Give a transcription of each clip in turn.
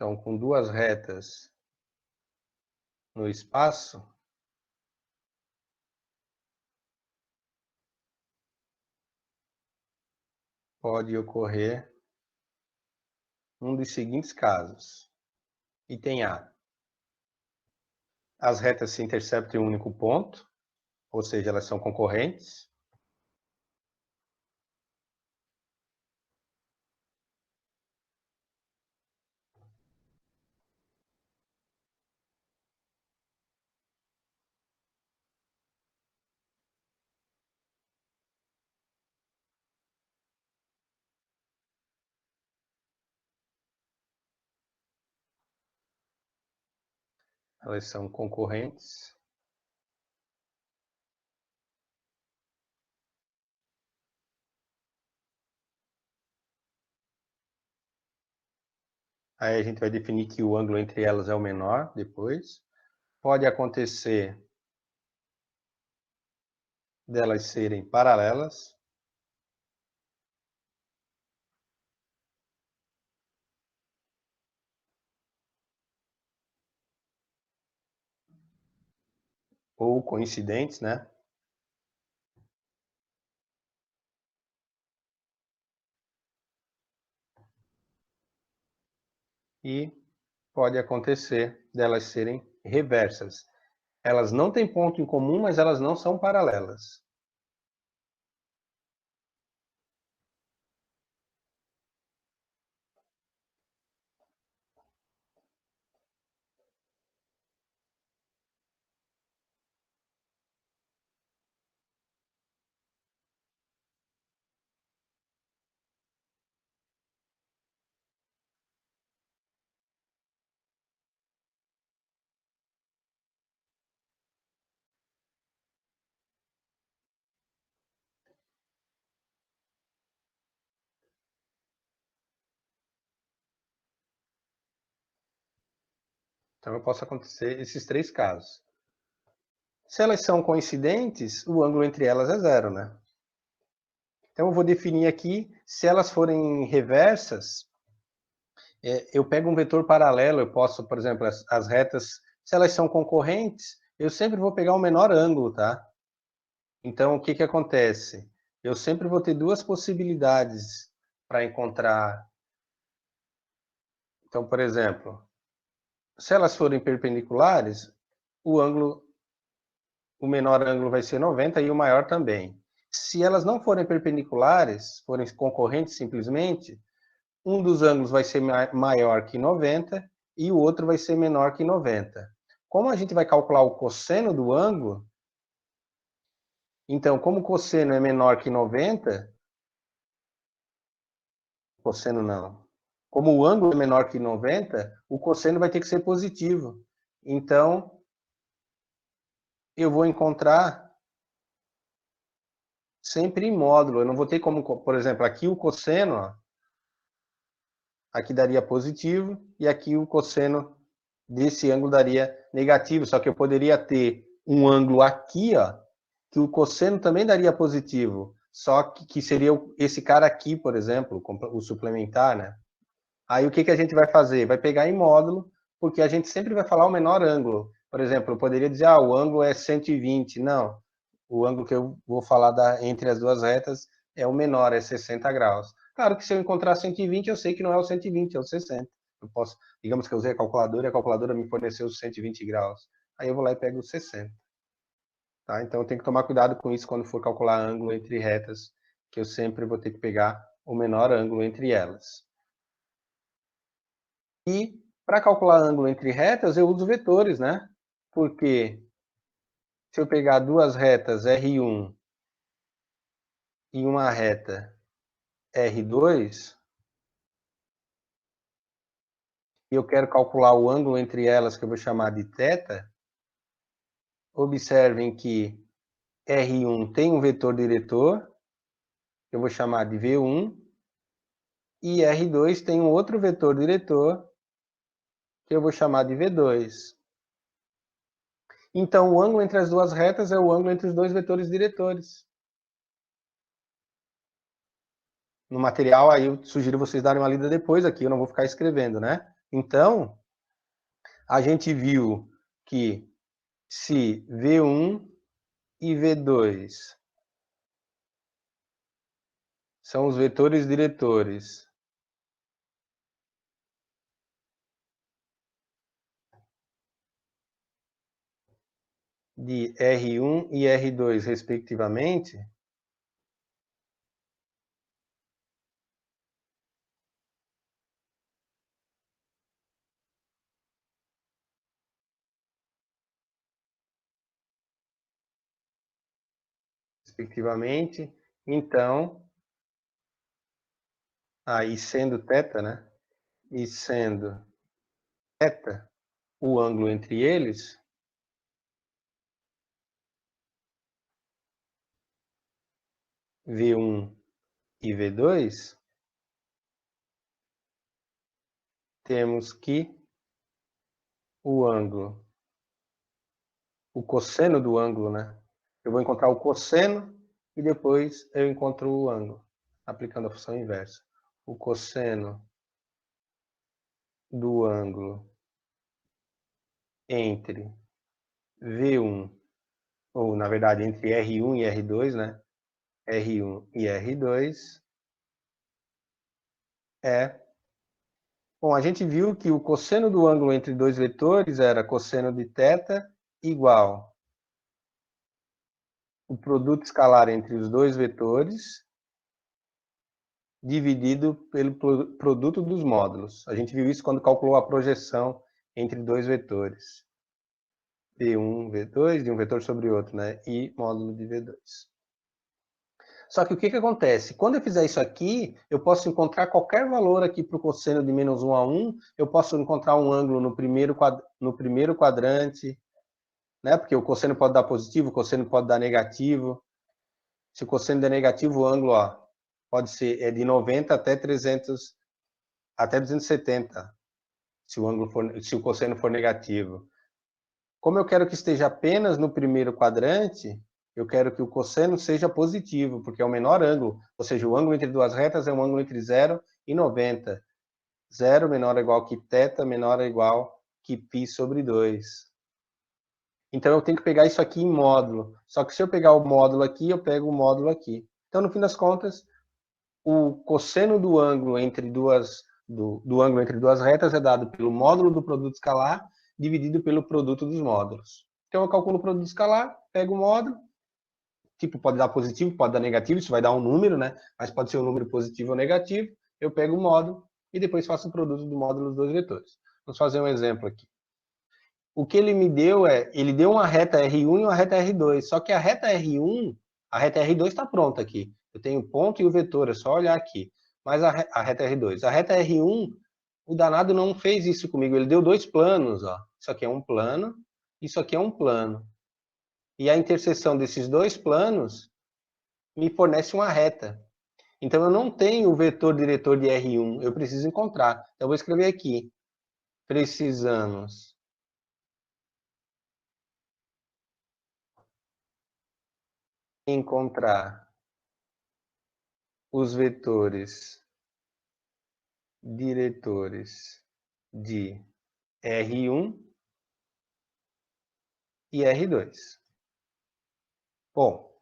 Então, com duas retas no espaço, pode ocorrer um dos seguintes casos. Item A. As retas se interceptam em um único ponto, ou seja, elas são concorrentes. Elas são concorrentes. Aí a gente vai definir que o ângulo entre elas é o menor depois. Pode acontecer delas serem paralelas. Ou coincidentes, né? E pode acontecer delas serem reversas. Elas não têm ponto em comum, mas elas não são paralelas. Então, eu posso acontecer esses três casos. Se elas são coincidentes, o ângulo entre elas é zero, né? Então, eu vou definir aqui, se elas forem reversas, eu pego um vetor paralelo, eu posso, por exemplo, as retas, se elas são concorrentes, eu sempre vou pegar o menor ângulo, tá? Então, o que que acontece? Eu sempre vou ter duas possibilidades para encontrar. Então, por exemplo, se elas forem perpendiculares, o menor ângulo vai ser 90 e o maior também. Se elas não forem perpendiculares, forem concorrentes simplesmente, um dos ângulos vai ser maior que 90 e o outro vai ser menor que 90. Como a gente vai calcular o cosseno do ângulo, então, como o cosseno é menor que 90, cosseno não. Como o ângulo é menor que 90, o cosseno vai ter que ser positivo. Então, eu vou encontrar sempre em módulo. Eu não vou ter como, por exemplo, aqui o cosseno, ó, aqui daria positivo, e aqui o cosseno desse ângulo daria negativo. Só que eu poderia ter um ângulo aqui, ó, que o cosseno também daria positivo. Só que seria esse cara aqui, por exemplo, o suplementar, né? Aí o que que a gente vai fazer? Vai pegar em módulo, porque a gente sempre vai falar o menor ângulo. Por exemplo, eu poderia dizer, o ângulo é 120. Não, o ângulo que eu vou falar entre as duas retas é o menor, é 60 graus. Claro que se eu encontrar 120, eu sei que não é o 120, é o 60. Eu posso, digamos que eu usei a calculadora e a calculadora me forneceu os 120 graus. Aí eu vou lá e pego os 60. Tá? Então eu tenho que tomar cuidado com isso quando for calcular ângulo entre retas, que eu sempre vou ter que pegar o menor ângulo entre elas. E para calcular ângulo entre retas, eu uso vetores, né? Porque se eu pegar duas retas R1 e uma reta R2, e eu quero calcular o ângulo entre elas, que eu vou chamar de θ, observem que R1 tem um vetor diretor, que eu vou chamar de V1, e R2 tem um outro vetor diretor, que eu vou chamar de V2. Então, o ângulo entre as duas retas é o ângulo entre os dois vetores diretores. No material, aí eu sugiro vocês darem uma lida depois aqui, eu não vou ficar escrevendo, né? Então, a gente viu que se V1 e V2 são os vetores diretores de R1 e R2, respectivamente, então, aí sendo θ, né? E sendo θ o ângulo entre eles, V1 e V2, temos que o ângulo, o cosseno do ângulo, né? Eu vou encontrar o cosseno e depois eu encontro o ângulo, aplicando a função inversa. O cosseno do ângulo entre V1, ou na verdade entre R1 e R2, né? R1 e R2 é... Bom, a gente viu que o cosseno do ângulo entre dois vetores era cosseno de θ igual o produto escalar entre os dois vetores dividido pelo produto dos módulos. A gente viu isso quando calculou a projeção entre dois vetores. V1, V2, de um vetor sobre outro, né? E módulo de V2. Só que o que acontece? Quando eu fizer isso aqui, eu posso encontrar qualquer valor aqui para o cosseno de menos 1 a 1, eu posso encontrar um ângulo no primeiro quadrante, né? Porque o cosseno pode dar positivo, o cosseno pode dar negativo. Se o cosseno der negativo, o ângulo, ó, pode ser de 90 até 300, até 270, se o cosseno for negativo. Como eu quero que esteja apenas no primeiro quadrante, eu quero que o cosseno seja positivo, porque é o menor ângulo, ou seja, o ângulo entre duas retas é um ângulo entre 0 e 90. 0 menor ou igual que θ, menor ou igual que π sobre 2. Então eu tenho que pegar isso aqui em módulo. Só que se eu pegar o módulo aqui, eu pego o módulo aqui. Então, no fim das contas, o cosseno do ângulo entre duas retas é dado pelo módulo do produto escalar dividido pelo produto dos módulos. Então eu calculo o produto escalar, pego o módulo, tipo, pode dar positivo, pode dar negativo, isso vai dar um número, né? Mas pode ser um número positivo ou negativo. Eu pego o módulo e depois faço o produto do módulo dos dois vetores. Vamos fazer um exemplo aqui. O que ele me deu ele deu uma reta R1 e uma reta R2, só que a reta R1, a reta R2 está pronta aqui. Eu tenho o ponto e o vetor, é só olhar aqui. Mas a reta R2. A reta R1, o danado não fez isso comigo, ele deu dois planos, ó. Isso aqui é um plano, isso aqui é um plano. E a interseção desses dois planos me fornece uma reta. Então eu não tenho o vetor diretor de R1, eu preciso encontrar. Então eu vou escrever aqui. Precisamos encontrar os vetores diretores de R1 e R2. Bom,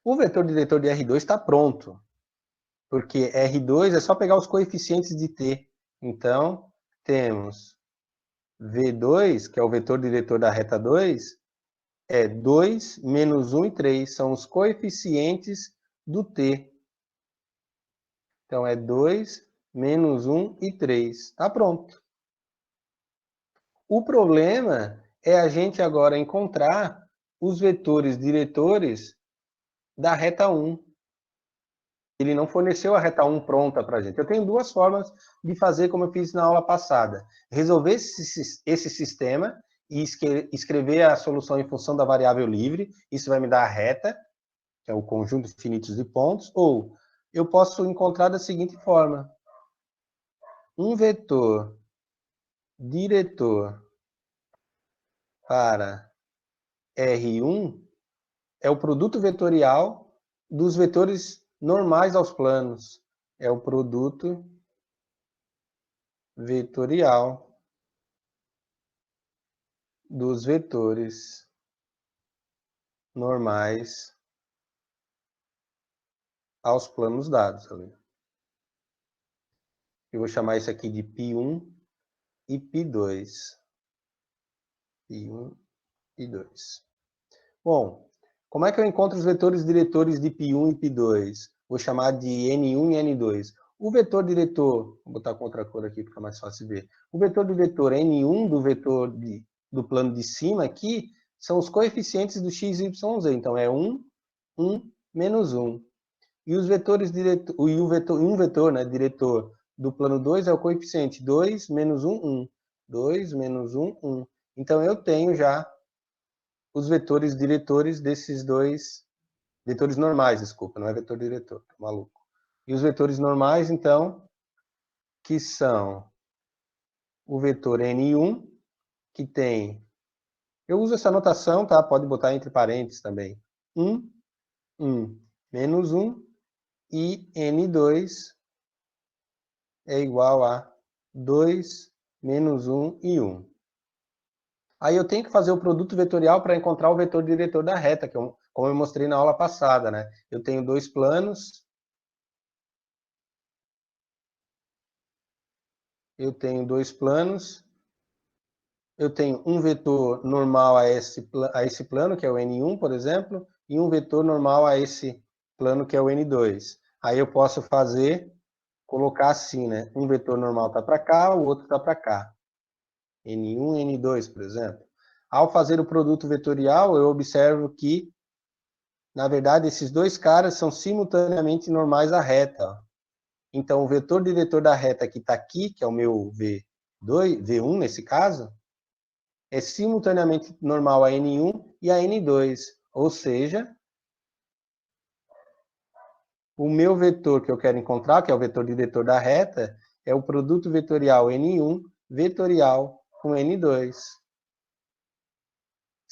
o vetor diretor de R2 está pronto, porque R2 é só pegar os coeficientes de T. Então, temos V2, que é o vetor diretor da reta 2, é 2, menos 1 e 3, são os coeficientes do T. Então, é 2, menos 1 e 3. Está pronto. O problema é a gente agora encontrar os vetores diretores da reta 1. Ele não forneceu a reta 1 pronta para a gente. Eu tenho duas formas de fazer como eu fiz na aula passada. Resolver esse sistema e escrever a solução em função da variável livre. Isso vai me dar a reta, que é o conjunto de finitos de pontos. Ou eu posso encontrar da seguinte forma. Um vetor diretor para R1 é o produto vetorial dos vetores normais aos planos. É o produto vetorial dos vetores normais aos planos dados. Eu vou chamar isso aqui de π1 e π2. π1 e 2. Bom, como é que eu encontro os vetores diretores de π1 e π2? Vou chamar de n1 e n2. O vetor diretor, vou botar com outra cor aqui para ficar mais fácil de ver. O vetor do vetor n1 do vetor do plano de cima aqui são os coeficientes do x, y, z. Então é 1, 1, menos 1. E os vetores diretor, um vetor, né, diretor do plano 2 é o coeficiente 2, menos 1, 1. 2, menos 1, 1. Então eu tenho já os vetores diretores desses dois, vetores normais, desculpa, não é vetor diretor, tô maluco. E os vetores normais, então, que são o vetor N1, que tem, eu uso essa notação, tá? Pode botar entre parênteses também. 1, 1, menos 1, e N2 é igual a 2, menos 1 e 1. Aí eu tenho que fazer o produto vetorial para encontrar o vetor diretor da reta, que como eu mostrei na aula passada, né? Eu tenho dois planos. Eu tenho dois planos. Eu tenho um vetor normal a esse plano, que é o N1, por exemplo, e um vetor normal a esse plano, que é o N2. Aí eu posso colocar assim, né? Um vetor normal está para cá, o outro está para cá. N1 e N2, por exemplo. Ao fazer o produto vetorial, eu observo que, na verdade, esses dois caras são simultaneamente normais à reta. Ó. Então, o vetor diretor da reta que está aqui, que é o meu V1 nesse caso, é simultaneamente normal a N1 e a N2. Ou seja, o meu vetor que eu quero encontrar, que é o vetor diretor da reta, é o produto vetorial N1 vetorial com N2. Isso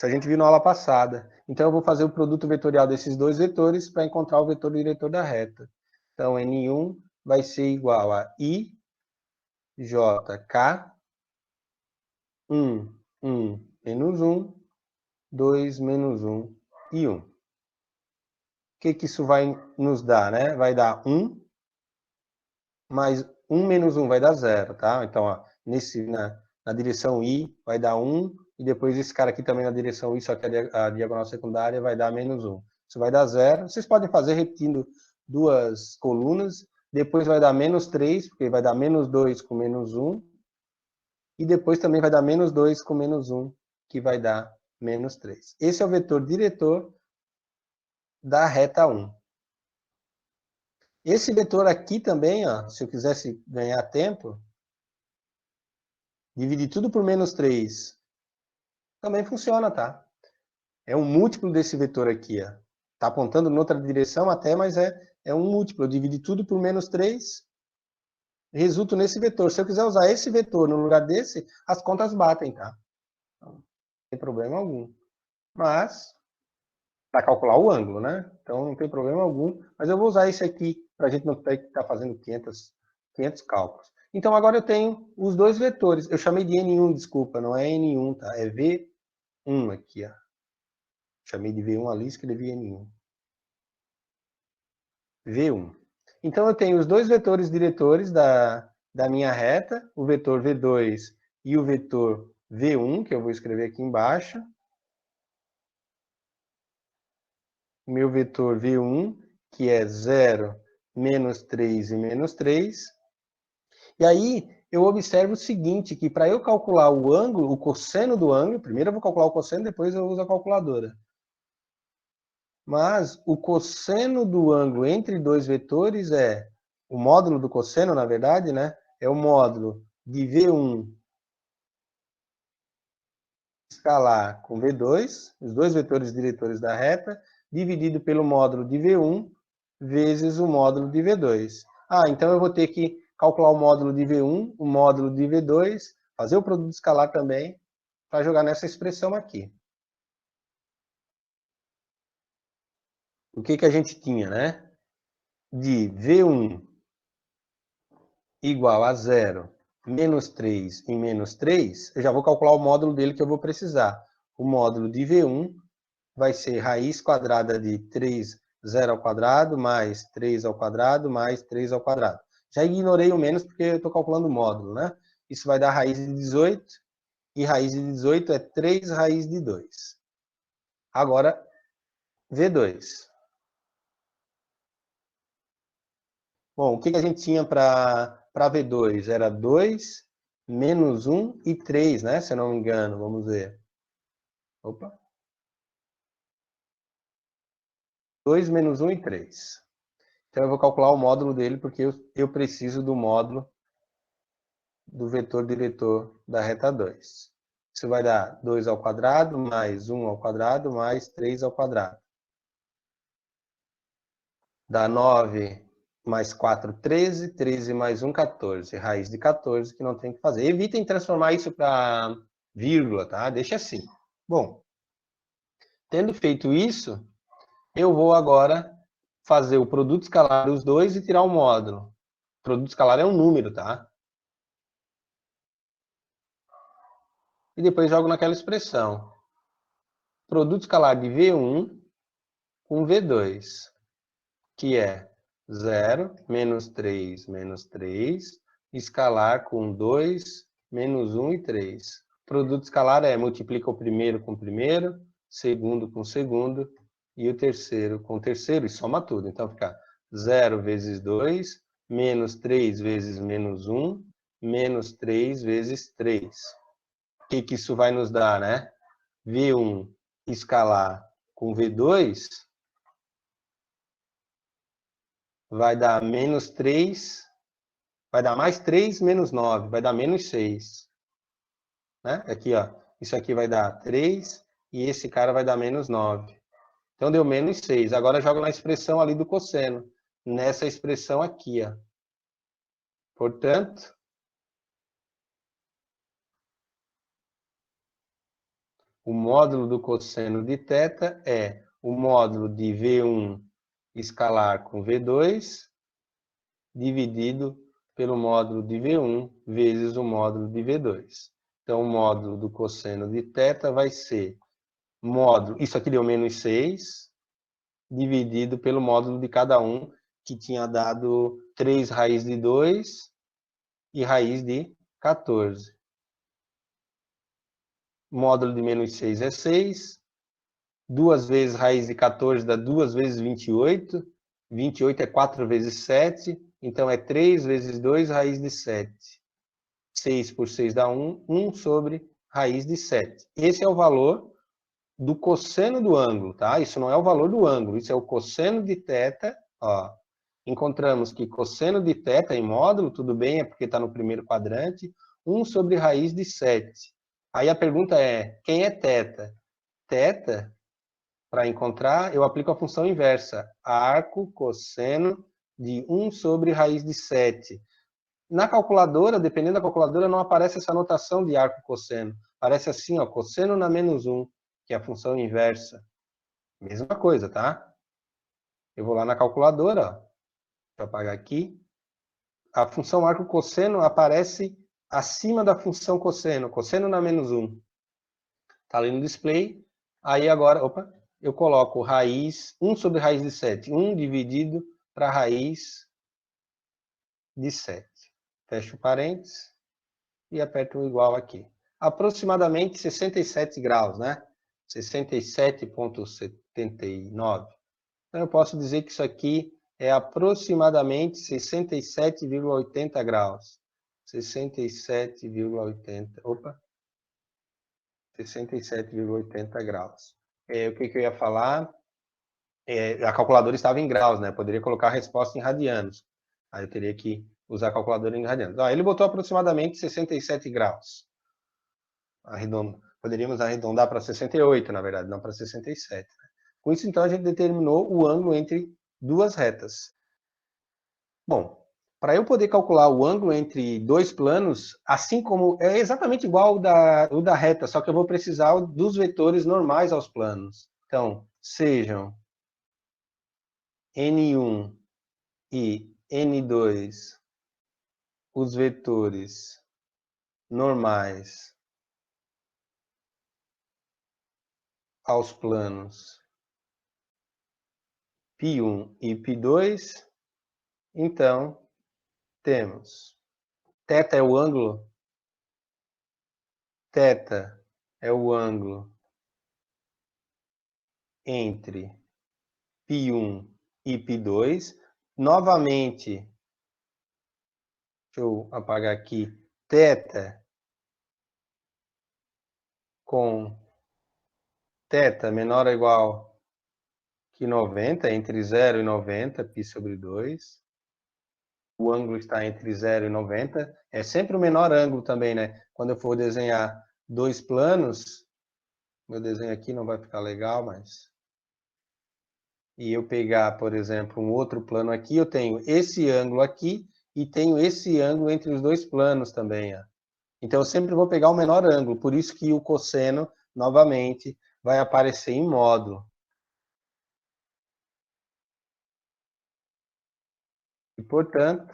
a gente viu na aula passada. Então, eu vou fazer o produto vetorial desses dois vetores para encontrar o vetor diretor da reta. Então, N1 vai ser igual a IJK 1, 1, menos 1, 2, menos 1 e 1. O que isso vai nos dar, né? Vai dar 1, mais 1 menos 1 vai dar 0, tá? Então, ó, na direção I vai dar 1, e depois esse cara aqui também na direção I, só que a diagonal secundária vai dar menos 1. Isso vai dar 0. Vocês podem fazer repetindo duas colunas, depois vai dar menos 3, porque vai dar menos 2 com menos 1, e depois também vai dar menos 2 com menos 1, que vai dar menos 3. Esse é o vetor diretor da reta 1. Esse vetor aqui também, ó, se eu quisesse ganhar tempo, dividir tudo por menos 3, também funciona, tá? É um múltiplo desse vetor aqui, ó. Tá apontando em outra direção até, mas é um múltiplo. Eu dividi tudo por menos 3, resulta nesse vetor. Se eu quiser usar esse vetor no lugar desse, as contas batem, tá? Não tem problema algum. Mas, para calcular o ângulo, né? Então, não tem problema algum. Mas eu vou usar esse aqui, para a gente não ter que estar fazendo 500 cálculos. Então, agora eu tenho os dois vetores. Eu chamei de N1, desculpa, não é N1, tá? É V1 aqui, ó. Chamei de V1 ali, escrevi N1. V1. Então, eu tenho os dois vetores diretores da minha reta, o vetor V2 e o vetor V1, que eu vou escrever aqui embaixo. O meu vetor V1, que é 0, menos 3 e menos 3. E aí, eu observo o seguinte, que para eu calcular o ângulo, o cosseno do ângulo, primeiro eu vou calcular o cosseno, depois eu uso a calculadora. Mas o cosseno do ângulo entre dois vetores o módulo do cosseno, na verdade, né? É o módulo de V1 escalar com V2, os dois vetores diretores da reta, dividido pelo módulo de V1 vezes o módulo de V2. Ah, então eu vou ter que calcular o módulo de V1, o módulo de V2, fazer o produto escalar também, para jogar nessa expressão aqui. O que a gente tinha, né? De V1 igual a 0 menos 3 e menos 3, eu já vou calcular o módulo dele que eu vou precisar. O módulo de V1 vai ser raiz quadrada de 3, 0 ao quadrado, mais 3 ao quadrado, mais 3 ao quadrado. Já ignorei o menos porque eu estou calculando o módulo, né? Isso vai dar raiz de 18, e raiz de 18 é 3 raiz de 2. Agora, V2. Bom, o que a gente tinha para V2? Era 2, menos 1 e 3, né? Se eu não me engano, vamos ver. Opa. 2 menos 1 e 3. Então, eu vou calcular o módulo dele, porque eu preciso do módulo do vetor diretor da reta 2. Isso vai dar 2 ao quadrado, mais 1 ao quadrado, mais 3 ao quadrado. Dá 9 mais 4, 13. 13 mais 1, 14. Raiz de 14, que não tem que fazer. Evitem transformar isso para vírgula, tá? Deixa assim. Bom, tendo feito isso, eu vou agora fazer o produto escalar dos dois e tirar o módulo. O produto escalar é um número, tá? E depois jogo naquela expressão. Produto escalar de V1 com V2, que é 0, menos 3, escalar com 2, menos 1 e 3. Produto escalar é multiplica o primeiro com o primeiro, segundo com o segundo, e o terceiro com o terceiro, e soma tudo. Então fica 0 vezes 2, menos 3 vezes menos 1, menos 3 vezes 3. O que isso vai nos dar, né? V1 escalar com V2 vai dar menos 3, vai dar mais 3 menos 9, vai dar menos 6. Né? Aqui, ó, isso aqui vai dar 3 e esse cara vai dar menos 9. Então deu menos 6. Agora joga na expressão ali do cosseno, nessa expressão aqui, ó. Portanto, o módulo do cosseno de θ é o módulo de V1 escalar com V2 dividido pelo módulo de V1 vezes o módulo de V2. Então, o módulo do cosseno de θ vai ser módulo, isso aqui deu menos 6, dividido pelo módulo de cada um, que tinha dado 3 raiz de 2 e raiz de 14. Módulo de menos 6 é 6. 2 vezes raiz de 14 dá 2 vezes 28. 28 é 4 vezes 7. Então, é 3 vezes 2 raiz de 7. 6 por 6 dá 1. 1 sobre raiz de 7. Esse é o valor do cosseno do ângulo, tá? Isso não é o valor do ângulo, isso é o cosseno de θ, ó. Encontramos que cosseno de θ em módulo, tudo bem, é porque está no primeiro quadrante, 1 sobre raiz de 7. Aí a pergunta é, quem é θ? Θ, para encontrar, eu aplico a função inversa, arco cosseno de 1 sobre raiz de 7. Na calculadora, dependendo da calculadora, não aparece essa notação de arco cosseno. Aparece assim, ó, cosseno na menos 1, que é a função inversa. Mesma coisa, tá? Eu vou lá na calculadora, ó. Deixa eu apagar aqui. A função arco cosseno aparece acima da função cosseno. Cosseno na menos 1. Tá ali no display. Aí agora, opa, eu coloco raiz, 1 sobre raiz de 7. 1 dividido para raiz de 7. Fecho parênteses e aperto o igual aqui. Aproximadamente 67 graus, né? 67,79. Então, eu posso dizer que isso aqui é aproximadamente 67,80 graus. 67,80. Opa! 67,80 graus. O que eu ia falar? A calculadora estava em graus, né? Poderia colocar a resposta em radianos. Aí eu teria que usar a calculadora em radianos. Ele botou aproximadamente 67 graus. Poderíamos arredondar para 68, na verdade, não para 67. Com isso, então, a gente determinou o ângulo entre duas retas. Bom, para eu poder calcular o ângulo entre dois planos, assim como é exatamente igual o da reta, só que eu vou precisar dos vetores normais aos planos. Então, sejam N1 e N2 os vetores normais aos planos π1 e π2, então temos θ é o ângulo, θ é o ângulo entre π1 e π2. Novamente, deixa eu apagar aqui, θ com θ menor ou igual que 90, entre 0 e 90, π sobre 2. O ângulo está entre 0 e 90. É sempre o menor ângulo também, né? Quando eu for desenhar dois planos, meu desenho aqui não vai ficar legal, mas... E eu pegar, por exemplo, um outro plano aqui, eu tenho esse ângulo aqui e tenho esse ângulo entre os dois planos também, ó. Então, eu sempre vou pegar o menor ângulo, por isso que o cosseno, novamente, vai aparecer em módulo. E, portanto,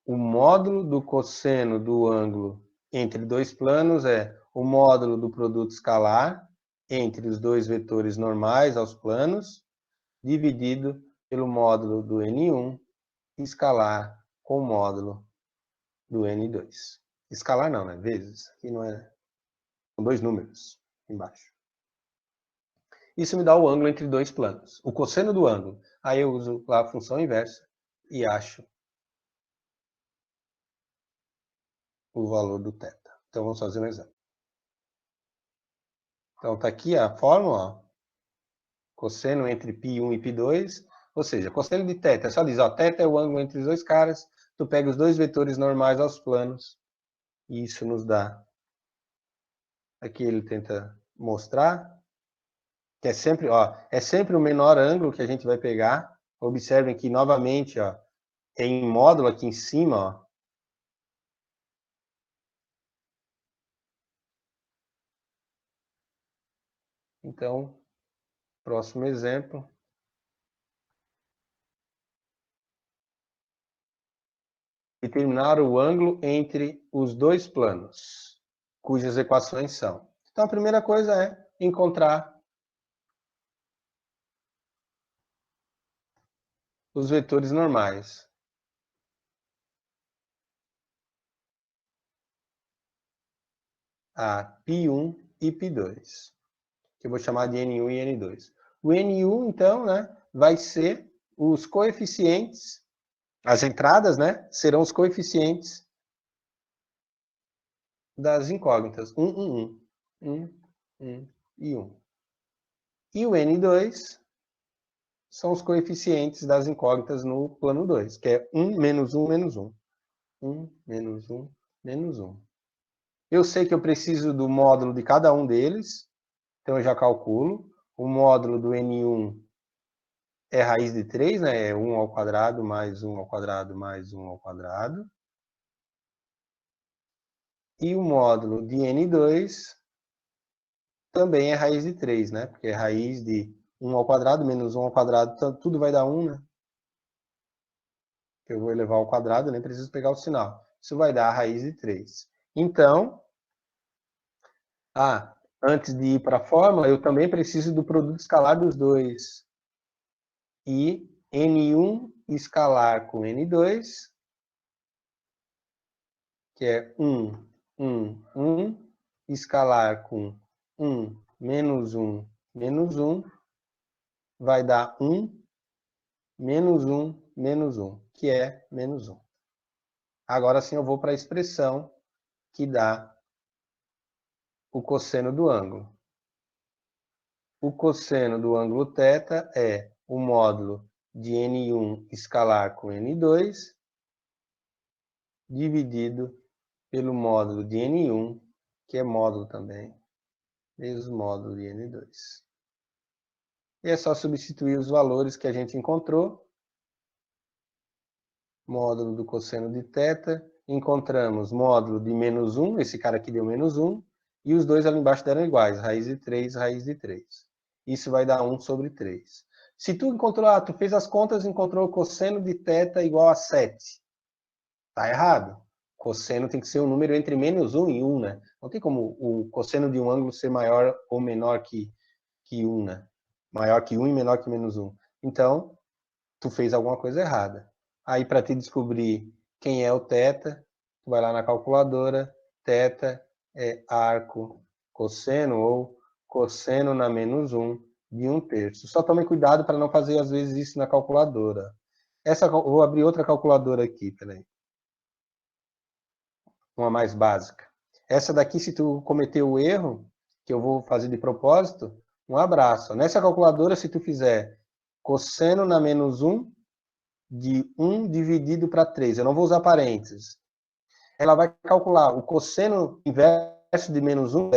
o módulo do cosseno do ângulo entre dois planos é o módulo do produto escalar entre os dois vetores normais aos planos, dividido pelo módulo do N1 escalar com o módulo do N2. Escalar não, né? Vezes. Aqui não é... São dois números embaixo. Isso me dá o ângulo entre dois planos. O cosseno do ângulo. Aí eu uso lá a função inversa e acho o valor do θ. Então vamos fazer um exemplo. Então está aqui a fórmula, ó. Cosseno entre π1 e π2, ou seja, cosseno de θ. É só dizer, ó, θ é o ângulo entre os dois caras, tu pega os dois vetores normais aos planos, e isso nos dá. Aqui ele tenta mostrar que é sempre, ó, é sempre o menor ângulo que a gente vai pegar. Observem que, novamente, ó, é em módulo aqui em cima, ó. Então, próximo exemplo. Determinar o ângulo entre os dois planos, cujas equações são. Então, a primeira coisa é encontrar os vetores normais. A π1 e π2, que eu vou chamar de N1 e N2. O N1, então, né, vai ser os coeficientes, as entradas, né, serão os coeficientes das incógnitas. 1 e 1. E o N2 são os coeficientes das incógnitas no plano 2, que é 1, menos 1, menos 1. 1, menos 1, menos 1. Eu sei que eu preciso do módulo de cada um deles, então eu já calculo. O módulo do N1 é raiz de 3, né? É 1 ao quadrado mais 1 ao quadrado mais 1 ao quadrado. E o módulo de N2 também é raiz de 3, né? Porque é raiz de 1 ao quadrado menos 1 ao quadrado, tudo vai dar 1, né? Eu vou elevar ao quadrado, nem preciso pegar o sinal. Isso vai dar a raiz de 3. Então, antes de ir para a fórmula, eu também preciso do produto escalar dos dois. E N1 escalar com N2, que é 1, 1, 1, escalar com 1, menos 1, menos 1, vai dar 1, menos 1, menos 1, que é menos 1. Agora sim eu vou para a expressão que dá o cosseno do ângulo. O cosseno do ângulo θ é o módulo de N1 escalar com N2, dividido pelo módulo de N1, que é módulo também, vezes o módulo de N2. E é só substituir os valores que a gente encontrou. Módulo do cosseno de θ, encontramos módulo de menos 1, esse cara aqui deu menos 1, e os dois ali embaixo deram iguais, raiz de 3, raiz de 3. Isso vai dar 1 sobre 3. Se tu encontrou, tu fez as contas e encontrou o cosseno de θ igual a 7. Tá errado. cosseno tem que ser um número entre menos 1 e 1, né? Não tem como o cosseno de um ângulo ser maior ou menor que 1, né? Maior que 1 e menor que menos 1. Então, tu fez alguma coisa errada. Aí, para te descobrir quem é o θ, tu vai lá na calculadora, θ é arco cosseno ou cosseno na menos 1 de 1/3. Só tome cuidado para não fazer, às vezes, isso na calculadora. Vou abrir outra calculadora aqui, peraí. Uma mais básica. Essa daqui, se tu cometer o erro, que eu vou fazer de propósito, um abraço. Nessa calculadora, se tu fizer cosseno na menos 1 de 1 dividido para 3, eu não vou usar parênteses. Ela vai calcular o cosseno inverso de menos 1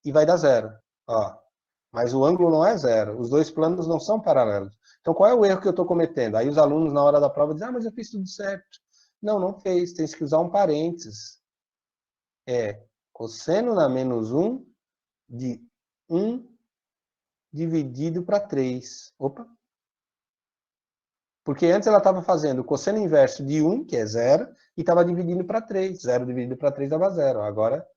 e vai dar zero. Ó. Mas o ângulo não é zero. Os dois planos não são paralelos. Então, qual é o erro que eu estou cometendo? Aí os alunos, na hora da prova, dizem, mas eu fiz tudo certo. Não, não fez. Tem que usar um parênteses. É cosseno na menos 1 de 1 dividido para 3. Opa! Porque antes ela estava fazendo o cosseno inverso de 1, que é zero, e estava dividindo para 3. 0 dividido para 3 dava zero. Agora,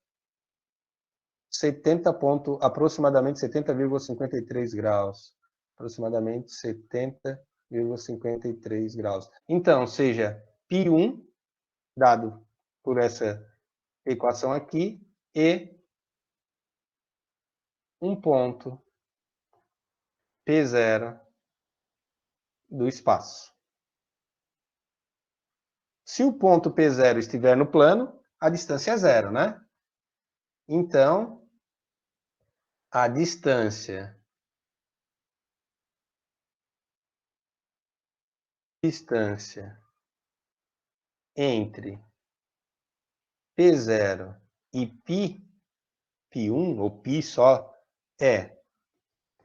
aproximadamente 70,53 graus. Aproximadamente 70,53 graus. Então, seja π1, dado por essa equação aqui, e um ponto P0 do espaço. Se o ponto P0 estiver no plano, a distância é zero, né? Então, a distância entre P0 e π1, ou π só, é.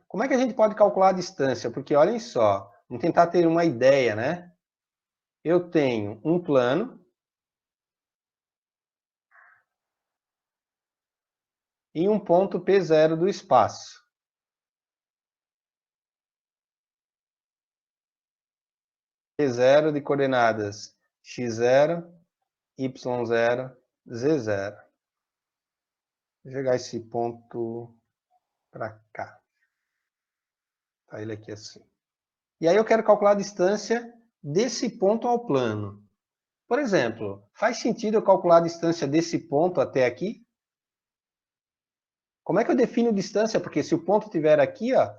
Como é que a gente pode calcular a distância? Porque, olhem só, vamos tentar ter uma ideia, né? Eu tenho um plano e um ponto P0 do espaço. P0 de coordenadas x0, y0, z0. Vou jogar esse ponto para cá. Tá ele aqui assim. E aí eu quero calcular a distância desse ponto ao plano. Por exemplo, faz sentido eu calcular a distância desse ponto até aqui? Como é que eu defino distância? Porque se o ponto estiver aqui, ó,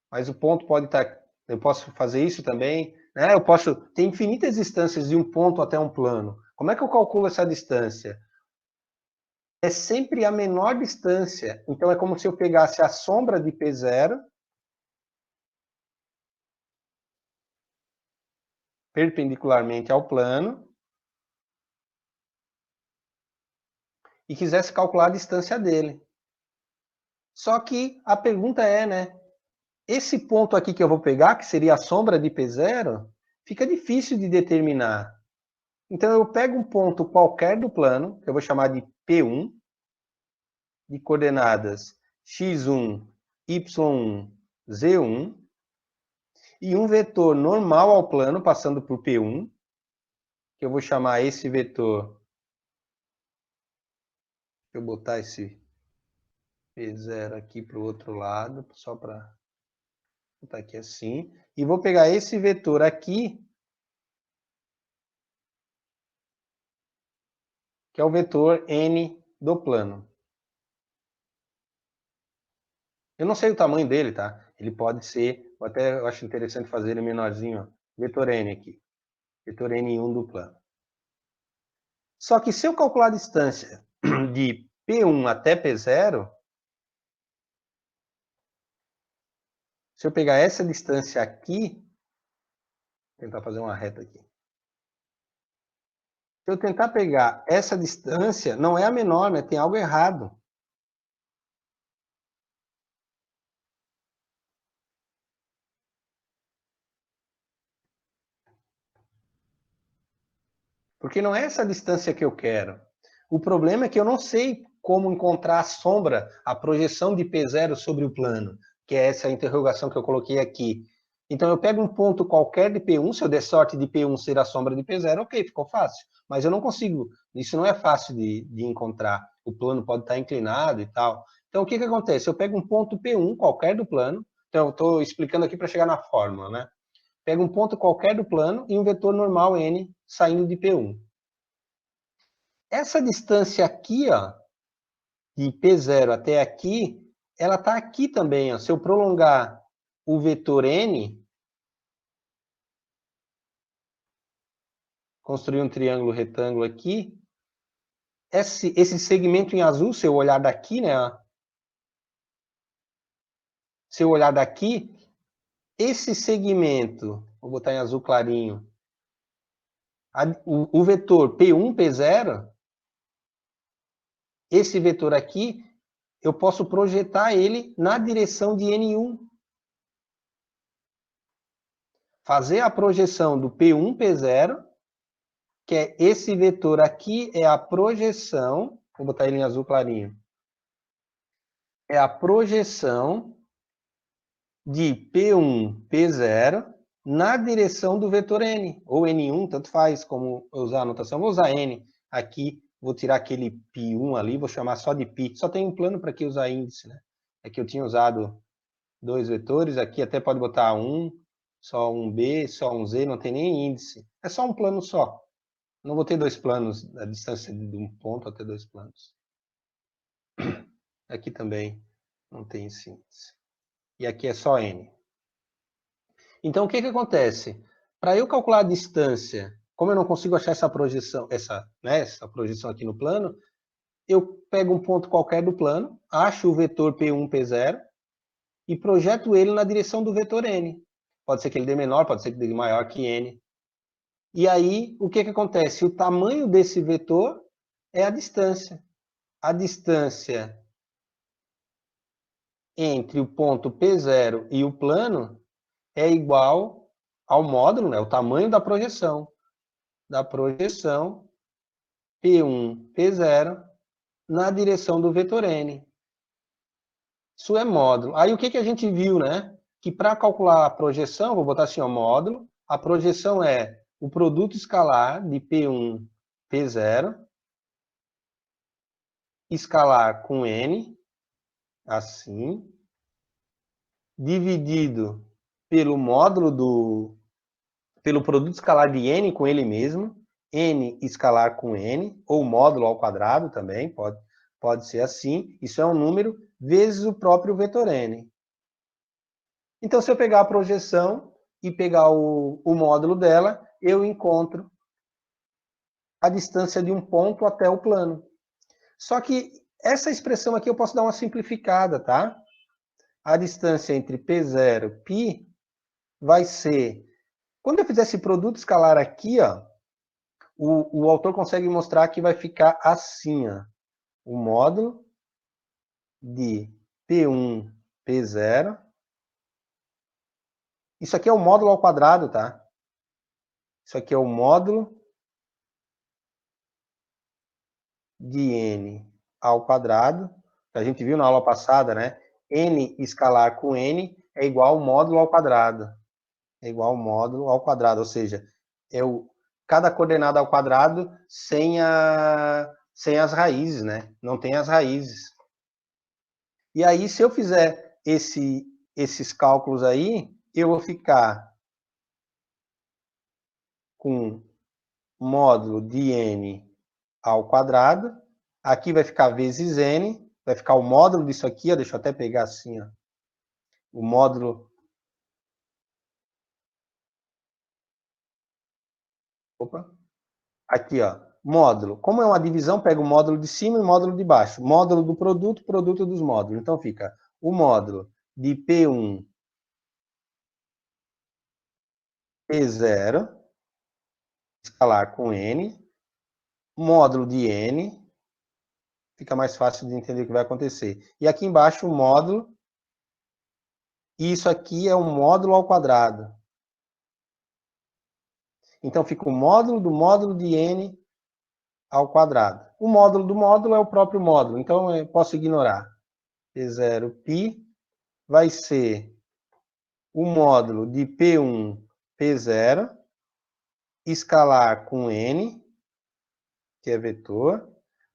mas o ponto pode estar... Eu posso fazer isso também, né? Eu posso... Tem infinitas distâncias de um ponto até um plano. Como é que eu calculo essa distância? É sempre a menor distância. Então, é como se eu pegasse a sombra de P0, perpendicularmente ao plano, e quisesse calcular a distância dele. Só que a pergunta é, né? Esse ponto aqui que eu vou pegar, que seria a sombra de P0, fica difícil de determinar. Então, eu pego um ponto qualquer do plano, que eu vou chamar de P1, de coordenadas x1, y1, z1, e um vetor normal ao plano, passando por P1, que eu vou chamar esse vetor... Deixa eu botar esse P0 aqui para o outro lado, só para botar aqui assim. E vou pegar esse vetor aqui, que é o vetor n do plano. Eu não sei o tamanho dele, tá? Ele pode ser, até eu acho interessante fazer ele menorzinho, ó, vetor n aqui. Vetor n1 do plano. Só que se eu calcular a distância de P1 até P0, se eu pegar essa distância aqui, vou tentar fazer uma reta aqui. Se eu tentar pegar essa distância, não é a menor, né? Tem algo errado. Porque não é essa distância que eu quero. O problema é que eu não sei como encontrar a sombra, a projeção de P0 sobre o plano, que é essa interrogação que eu coloquei aqui. Então, eu pego um ponto qualquer de P1, se eu der sorte de P1 ser a sombra de P0, ok, ficou fácil. Mas eu não consigo, isso não é fácil de encontrar. O plano pode estar inclinado e tal. Então, o que acontece? Eu pego um ponto P1 qualquer do plano, então eu estou explicando aqui para chegar na fórmula, né? Pego um ponto qualquer do plano e um vetor normal n saindo de P1. Essa distância aqui, ó, de P0 até aqui, ela está aqui também, ó. Se eu prolongar o vetor n, construir um triângulo retângulo aqui, esse segmento em azul, se eu olhar daqui, né? Se eu olhar daqui, esse segmento, vou botar em azul clarinho, o vetor P1, P0, esse vetor aqui, eu posso projetar ele na direção de N1. Fazer a projeção do P1, P0, que é esse vetor aqui, é a projeção, vou botar ele em azul clarinho, é a projeção de P1, P0 na direção do vetor N, ou N1, tanto faz como usar a anotação. Vou usar N aqui, vou tirar aquele π1 ali, vou chamar só de π. Só tem um plano para que usar índice, né? É que eu tinha usado dois vetores, aqui até pode botar um, só um B, só um Z, não tem nem índice. É só um plano só. Não vou ter dois planos, a distância de um ponto até dois planos. Aqui também não tem esse índice. E aqui é só N. Então, o que acontece? Para eu calcular a distância, como eu não consigo achar essa projeção, essa projeção aqui no plano, eu pego um ponto qualquer do plano, acho o vetor P1, P0 e projeto ele na direção do vetor N. Pode ser que ele dê menor, pode ser que ele dê maior que N. E aí, o que acontece? O tamanho desse vetor é a distância. A distância entre o ponto P0 e o plano é igual ao módulo, né, o tamanho da projeção P1, P0 na direção do vetor N. Isso é módulo. Aí o que a gente viu, né? Que para calcular a projeção, vou botar assim, ó, módulo, a projeção é o produto escalar de P1, P0, escalar com N, assim, dividido pelo módulo pelo produto escalar de N com ele mesmo, N escalar com N, ou módulo ao quadrado também, pode ser assim, isso é um número, vezes o próprio vetor N. Então, se eu pegar a projeção e pegar o módulo dela, eu encontro a distância de um ponto até o plano. Só que essa expressão aqui eu posso dar uma simplificada, tá? A distância entre P0 e π vai ser... Quando eu fizer esse produto escalar aqui, ó, o autor consegue mostrar que vai ficar assim, ó, o módulo de P1, P0. Isso aqui é o módulo ao quadrado, tá? Isso aqui é o módulo de N ao quadrado, que a gente viu na aula passada, né? N escalar com N é igual ao módulo ao quadrado. É igual ao módulo ao quadrado, ou seja, cada coordenada ao quadrado sem as raízes, né? Não tem as raízes. E aí, se eu fizer esses cálculos aí, eu vou ficar com módulo de N ao quadrado. Aqui vai ficar vezes N, vai ficar o módulo disso aqui, ó, deixa eu até pegar assim, ó, o módulo... Opa! Aqui, ó, módulo. Como é uma divisão, pega o módulo de cima e o módulo de baixo. Módulo do produto, produto dos módulos. Então, fica o módulo de P1, P0, escalar com N, módulo de N, fica mais fácil de entender o que vai acontecer. E aqui embaixo o módulo, e isso aqui é um módulo ao quadrado. Então fica o módulo do módulo de N ao quadrado. O módulo do módulo é o próprio módulo, então eu posso ignorar. P0 π vai ser o módulo de P1, P0, escalar com N, que é vetor,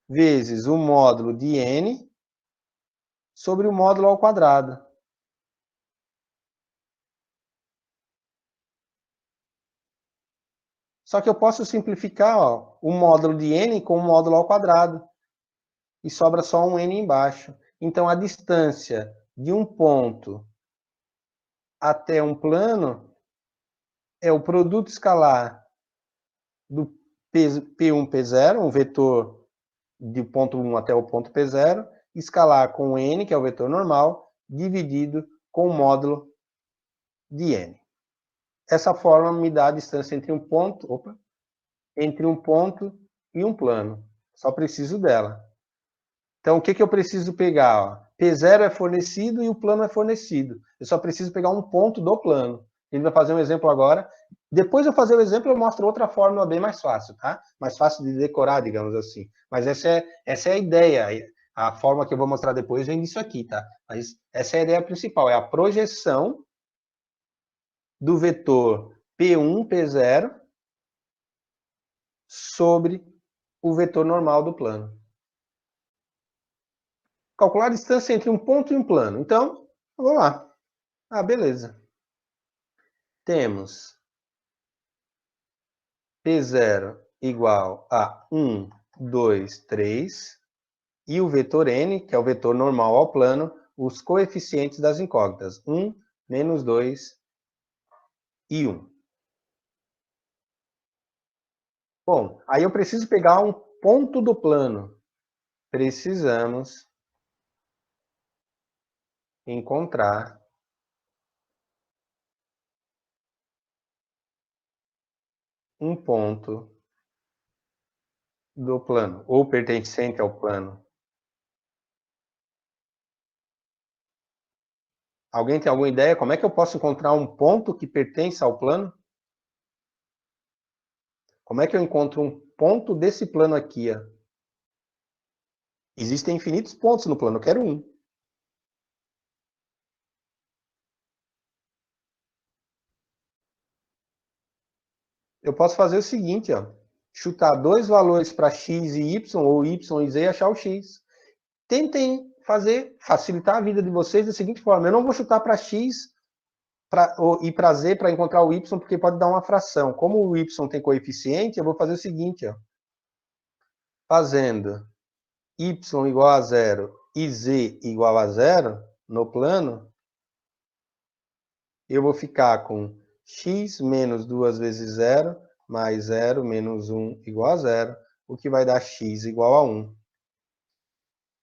vezes o módulo de N sobre o módulo ao quadrado. Só que eu posso simplificar o módulo de N com o módulo ao quadrado. E sobra só um N embaixo. Então, a distância de um ponto até um plano é o produto escalar do P1, P0, um vetor de ponto 1 até o ponto P0, escalar com N, que é o vetor normal, dividido com o módulo de N. Essa forma me dá a distância entre um ponto, e um plano. Só preciso dela. Então, o que eu preciso pegar? P0 é fornecido e o plano é fornecido. Eu só preciso pegar um ponto do plano. Ele vai fazer um exemplo agora. Depois de eu fazer o exemplo, eu mostro outra fórmula bem mais fácil, tá? Mais fácil de decorar, digamos assim. Mas essa é a ideia. A forma que eu vou mostrar depois vem disso aqui, tá? Mas essa é a ideia principal, é a projeção do vetor P1, P0 sobre o vetor normal do plano. Calcular a distância entre um ponto e um plano. Então, vamos lá. Ah, beleza. Temos P0 igual a 1, 2, 3, e o vetor n, que é o vetor normal ao plano, os coeficientes das incógnitas, 1, menos 2 e 1. Bom, aí eu preciso pegar um ponto do plano. Precisamos encontrar um ponto do plano, ou pertencente ao plano. Alguém tem alguma ideia? Como é que eu posso encontrar um ponto que pertence ao plano? Como é que eu encontro um ponto desse plano aqui? Ó? Existem infinitos pontos no plano, eu quero um. Eu posso fazer o seguinte, ó, chutar dois valores para x e y, ou y e z e achar o x. Tentem facilitar a vida de vocês da seguinte forma, eu não vou chutar para x e para z para encontrar o y, porque pode dar uma fração. Como o y tem coeficiente, eu vou fazer o seguinte, ó, fazendo y igual a zero e z igual a zero no plano, eu vou ficar com x menos 2 vezes 0, mais 0 menos 1 igual a 0, o que vai dar x igual a 1.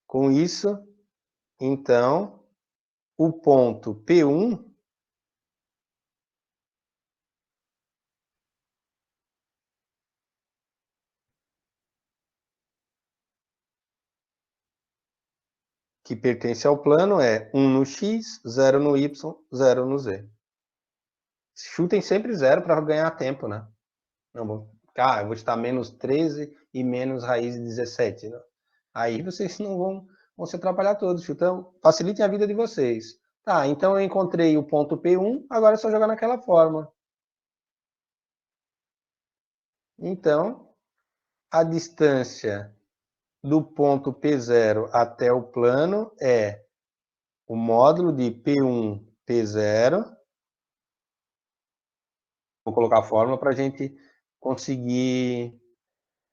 Com isso, então, o ponto P1 que pertence ao plano é 1 no x, 0 no y, 0 no z. Chutem sempre 0 para ganhar tempo, né? Não, eu vou chutar menos 13 e menos raiz de 17. Né? Aí vocês não vão se atrapalhar todos. Chutam, facilitem a vida de vocês. Tá, então eu encontrei o ponto P1, agora é só jogar naquela forma. Então, a distância do ponto P0 até o plano é o módulo de P1, P0. Vou colocar a fórmula para a gente conseguir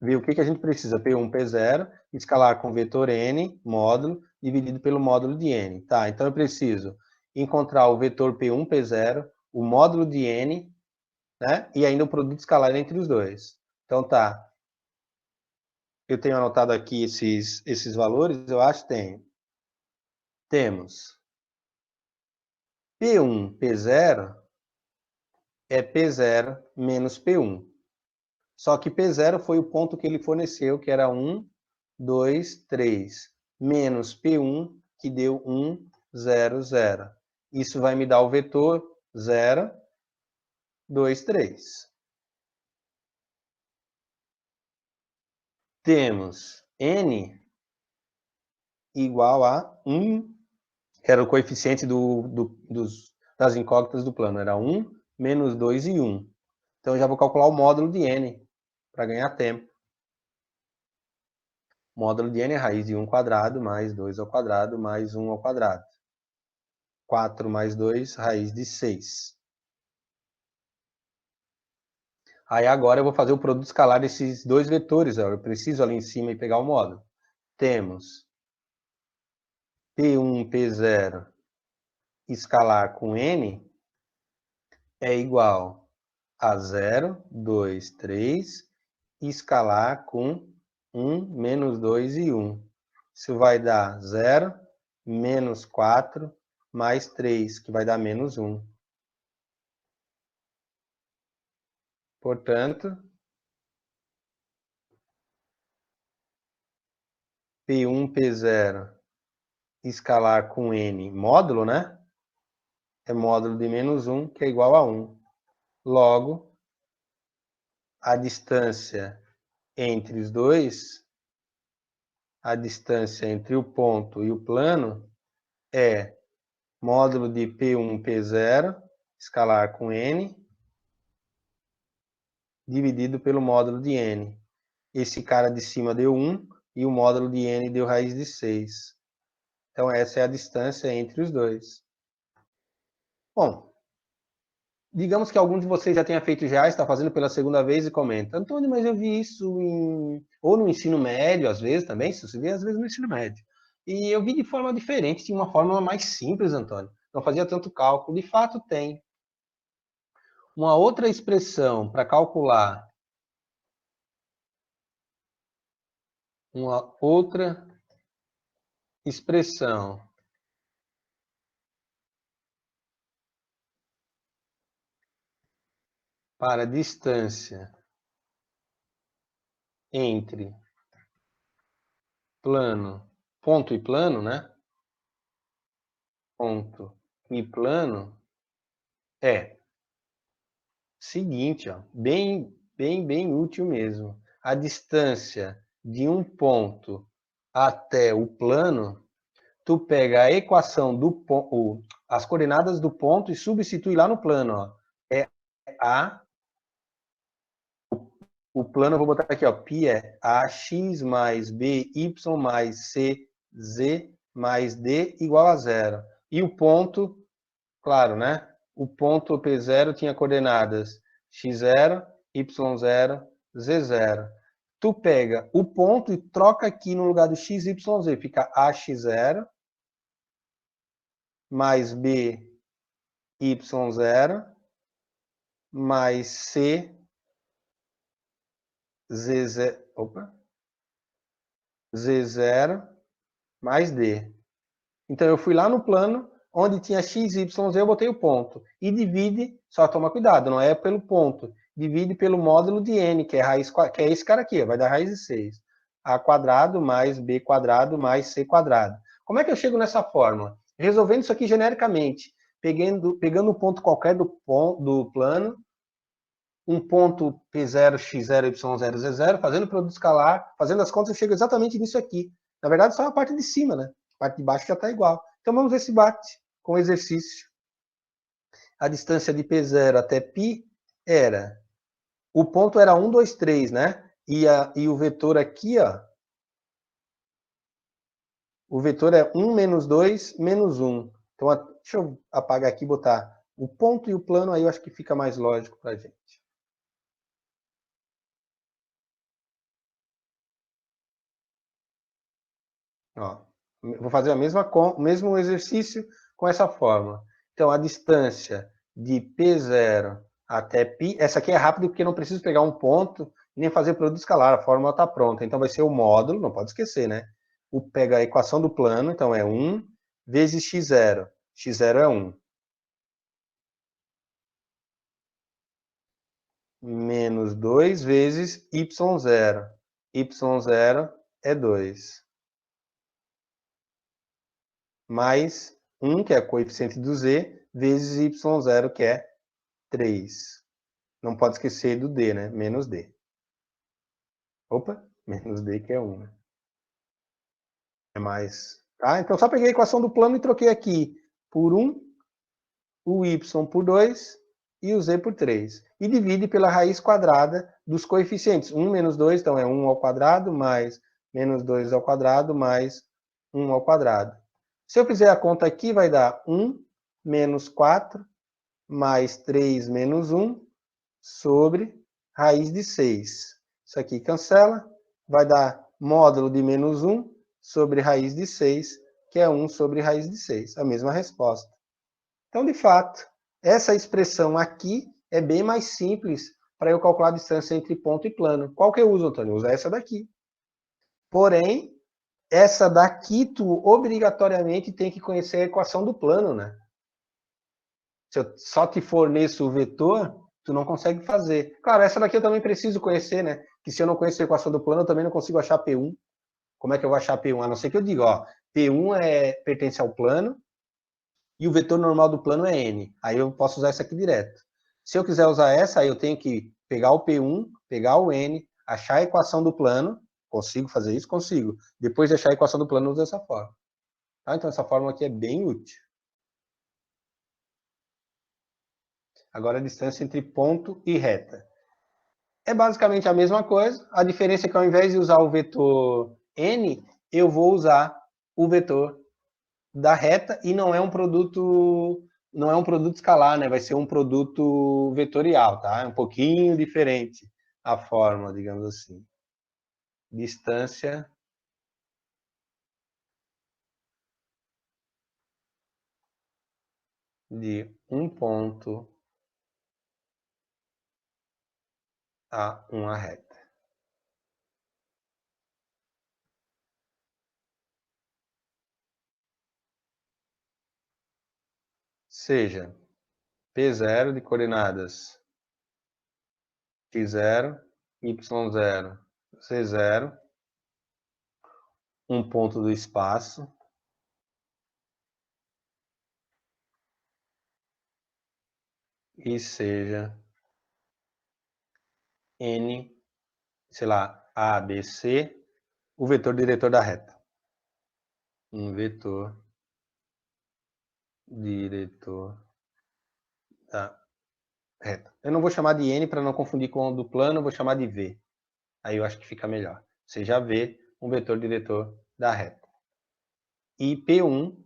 ver o que a gente precisa. P1, P0, escalar com vetor n, módulo, dividido pelo módulo de n. Tá, então eu preciso encontrar o vetor P1, P0, o módulo de n, né? E ainda o produto escalar entre os dois. Então tá. Eu tenho anotado aqui esses valores, eu acho que tem. Temos P1, P0 é P0 menos P1. Só que P0 foi o ponto que ele forneceu, que era 1, 2, 3, menos P1, que deu 1, 0, 0. Isso vai me dar o vetor 0, 2, 3. Temos n igual a 1, que era o coeficiente das incógnitas do plano. Era 1, menos 2 e 1. Então, eu já vou calcular o módulo de n, para ganhar tempo. O módulo de n é raiz de 1 quadrado, mais 2 ao quadrado, mais 1 ao quadrado. 4 mais 2, raiz de 6. Aí agora eu vou fazer o produto escalar desses dois vetores. Eu preciso ali em cima e pegar o módulo. Temos P1, P0 escalar com n é igual a 0, 2, 3, escalar com 1, menos 2 e 1. Isso vai dar 0, menos 4, mais 3, que vai dar menos 1. Portanto, P1, P0 escalar com n módulo, né? É módulo de menos 1, que é igual a 1. Logo, a distância entre os dois, a distância entre o ponto e o plano, é módulo de P1, P0, escalar com n, dividido pelo módulo de n. Esse cara de cima deu 1, e o módulo de n deu raiz de 6. Então, essa é a distância entre os dois. Bom, digamos que algum de vocês já tenha feito já, está fazendo pela segunda vez e comenta: Antônio, mas eu vi isso ou no ensino médio, às vezes também, se você vê, às vezes no ensino médio. E eu vi de forma diferente, tinha uma forma mais simples, Antônio. Não fazia tanto cálculo. De fato, tem. Uma outra expressão para calcular uma outra expressão para distância entre plano, ponto e plano, né? Ponto e plano é seguinte, ó, bem útil mesmo. A distância de um ponto até o plano, tu pega a equação do ponto, as coordenadas do ponto e substitui lá no plano, ó. É a, o plano eu vou botar aqui, ó, π é ax mais by mais cz mais d igual a 0. E o ponto, claro, né? O ponto P0 tinha coordenadas x0, y0, z0. Tu pega o ponto e troca aqui no lugar do x, y, z. Fica ax0 mais b, y0 mais c, z0, opa, z0 mais d. Então, eu fui lá no plano, onde tinha x, y, z, eu botei o ponto. E divide, só toma cuidado, não é pelo ponto. Divide pelo módulo de n, que é, raiz, que é esse cara aqui, vai dar raiz de 6. A quadrado mais b quadrado mais c quadrado. Como é que eu chego nessa fórmula? Resolvendo isso aqui genericamente. Pegando um ponto qualquer do plano, um ponto P0, X0, Y0, Z0, fazendo o produto escalar, fazendo as contas, eu chego exatamente nisso aqui. Na verdade, só a parte de cima, né? A parte de baixo já está igual. Então, vamos ver se bate com o exercício. A distância de P0 até π era... O ponto era 1, 2, 3, né? E o vetor aqui, ó... O vetor é 1 menos 2 menos 1. Então, deixa eu apagar aqui e botar o ponto e o plano, aí eu acho que fica mais lógico para a gente. Ó, vou fazer o mesmo exercício com essa forma. Então, a distância de P0 até π, essa aqui é rápida porque não preciso pegar um ponto nem fazer produto escalar, a fórmula está pronta. Então, vai ser o módulo, não pode esquecer, né? Pega a equação do plano, então é 1 vezes x0. x0 é 1. Menos 2 vezes y0. y0 é 2. Mais 1, que é o coeficiente do z, vezes y0, que é 3. Não pode esquecer do d, né? Menos d. Opa, menos d, que é 1. É mais... Ah, então só peguei a equação do plano e troquei aqui por 1 o y por 2 e o z por 3. E divide pela raiz quadrada dos coeficientes. 1 menos 2, então é 1 ao quadrado, mais menos 2 ao quadrado, mais 1 ao quadrado. Se eu fizer a conta aqui, vai dar 1 menos 4, mais 3 menos 1, sobre raiz de 6. Isso aqui cancela, vai dar módulo de menos 1 sobre raiz de 6, que é 1 sobre raiz de 6. A mesma resposta. Então, de fato, essa expressão aqui é bem mais simples para eu calcular a distância entre ponto e plano. Qual que eu uso, Antônio? Eu uso essa daqui. Porém, essa daqui tu obrigatoriamente tem que conhecer a equação do plano, né? Se eu só te forneço o vetor, tu não consegue fazer. Claro, essa daqui eu também preciso conhecer, né? Que se eu não conheço a equação do plano, eu também não consigo achar P1. Como é que eu vou achar P1? A não ser que eu diga, ó, P1 pertence ao plano e o vetor normal do plano é N. Aí eu posso usar essa aqui direto. Se eu quiser usar essa, aí eu tenho que pegar o P1, pegar o N, achar a equação do plano. Consigo fazer isso? Consigo. Depois de achar a equação do plano, eu uso essa forma. Tá? Então, essa forma aqui é bem útil. Agora, a distância entre ponto e reta. É basicamente a mesma coisa. A diferença é que ao invés de usar o vetor N, eu vou usar o vetor da reta e não é um produto escalar, né? Vai ser um produto vetorial, tá? É um pouquinho diferente a forma, digamos assim. Distância de um ponto a uma reta. Seja P0 de coordenadas x0, y0, z0, um ponto do espaço, e seja n, sei lá, a, b, c, o vetor diretor da reta. Um vetor diretor da reta. Eu não vou chamar de n para não confundir com o do plano, eu vou chamar de v. Aí eu acho que fica melhor. Seja v, um vetor diretor da reta. E P1,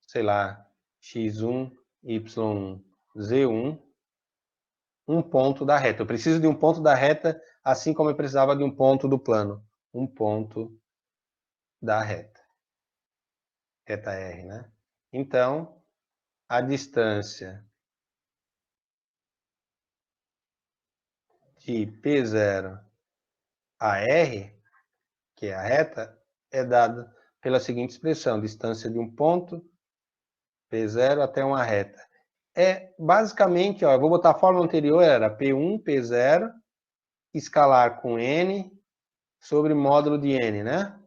sei lá, x1, y1, z1, um ponto da reta. Eu preciso de um ponto da reta, assim como eu precisava de um ponto do plano. Um ponto da reta. Reta R, né? Então, a distância de P0 a R, que é a reta, é dada pela seguinte expressão: distância de um ponto, P0 até uma reta. É basicamente, ó, eu vou botar a fórmula anterior, era P1, P0, escalar com N sobre módulo de N, né?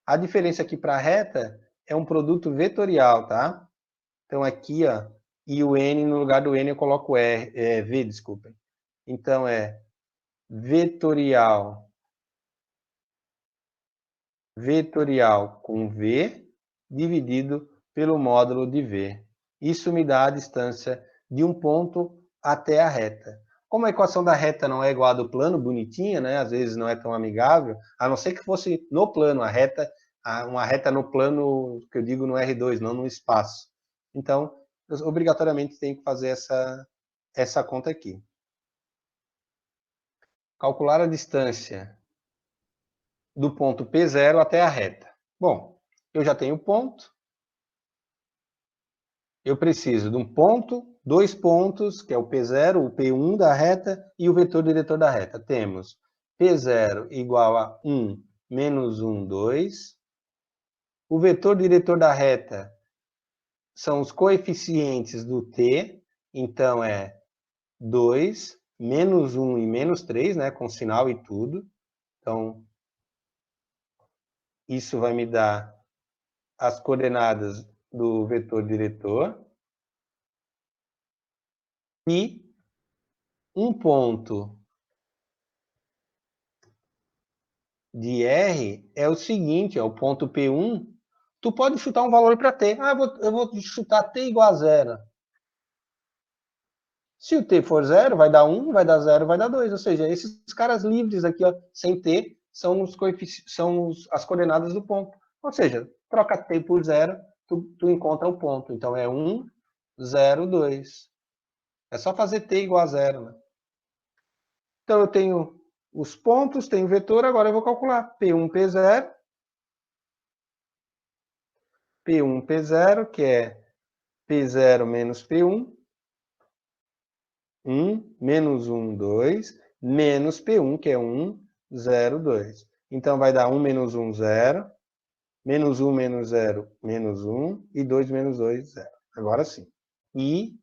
A diferença aqui para a reta é um produto vetorial, tá? Então aqui, ó, e o N, no lugar do N eu coloco V, desculpem. Então é vetorial com V dividido pelo módulo de V. Isso me dá a distância de um ponto até a reta. Como a equação da reta não é igual à do plano, bonitinha, né? Às vezes não é tão amigável, a não ser que fosse no plano, uma reta no plano, que eu digo no R2, não no espaço. Então, eu obrigatoriamente tenho que fazer essa conta aqui. Calcular a distância do ponto P0 até a reta. Bom, eu já tenho o ponto. Eu preciso de um ponto, dois pontos, que é o P0, o P1 da reta e o vetor diretor da reta. Temos P0 igual a 1 menos 1, 2. O vetor diretor da reta são os coeficientes do T, então é 2, menos 1 e menos 3, né, com sinal e tudo. Então, isso vai me dar as coordenadas do vetor diretor. E um ponto de R é o seguinte, é o ponto P1, tu pode chutar um valor para t. Ah, eu vou chutar t igual a 0. Se o t for 0, vai dar 1, vai dar 0, vai dar 2. Ou seja, esses caras livres aqui, ó, sem t, são, as coordenadas do ponto. Ou seja, troca t por 0, tu encontra o ponto. Então, é 1, 0, 2. É só fazer t igual a 0, né? Então, eu tenho os pontos, tenho o vetor, agora eu vou calcular P1, P0, P1, P0, que é P0 menos P1, 1, menos 1, 2, menos P1, que é 1, 0, 2. Então, vai dar 1 menos 1, 0, menos 1 menos 0, menos 1, e 2 menos 2, 0. Agora sim. I,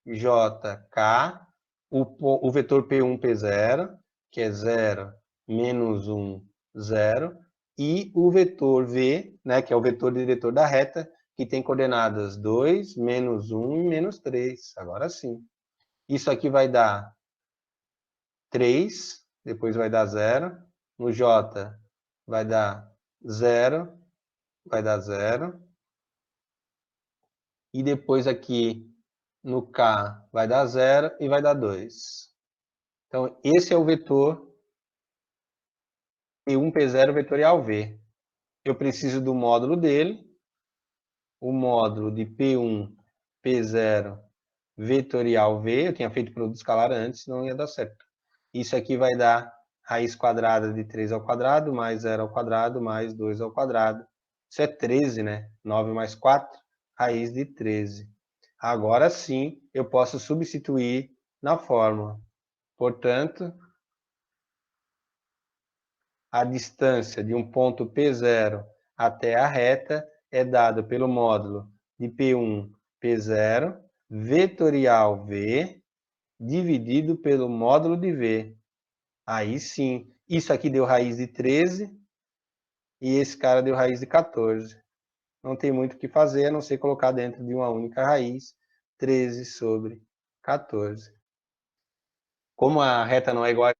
J, K, o vetor P1, P0, que é 0, menos 1, 0, e o vetor V, né, que é o vetor diretor da reta, que tem coordenadas 2, menos 1 e menos 3. Agora sim. Isso aqui vai dar 3, depois vai dar 0. No J vai dar 0, vai dar 0. E depois aqui no K vai dar 0 e vai dar 2. Então, esse é o vetor P1, P0 vetorial V. Eu preciso do módulo dele, o módulo de P1, P0 vetorial V. Eu tinha feito produto escalar antes, não ia dar certo. Isso aqui vai dar raiz quadrada de 3 ao quadrado, mais 0 ao quadrado, mais 2 ao quadrado. Isso é 13, né? 9 mais 4, raiz de 13. Agora sim, eu posso substituir na fórmula. Portanto, a distância de um ponto P0 até a reta é dada pelo módulo de P1, P0, vetorial V, dividido pelo módulo de V. Aí sim, isso aqui deu raiz de 13 e esse cara deu raiz de 14. Não tem muito o que fazer, a não ser colocar dentro de uma única raiz, 13 sobre 14. Como a reta não é igual a...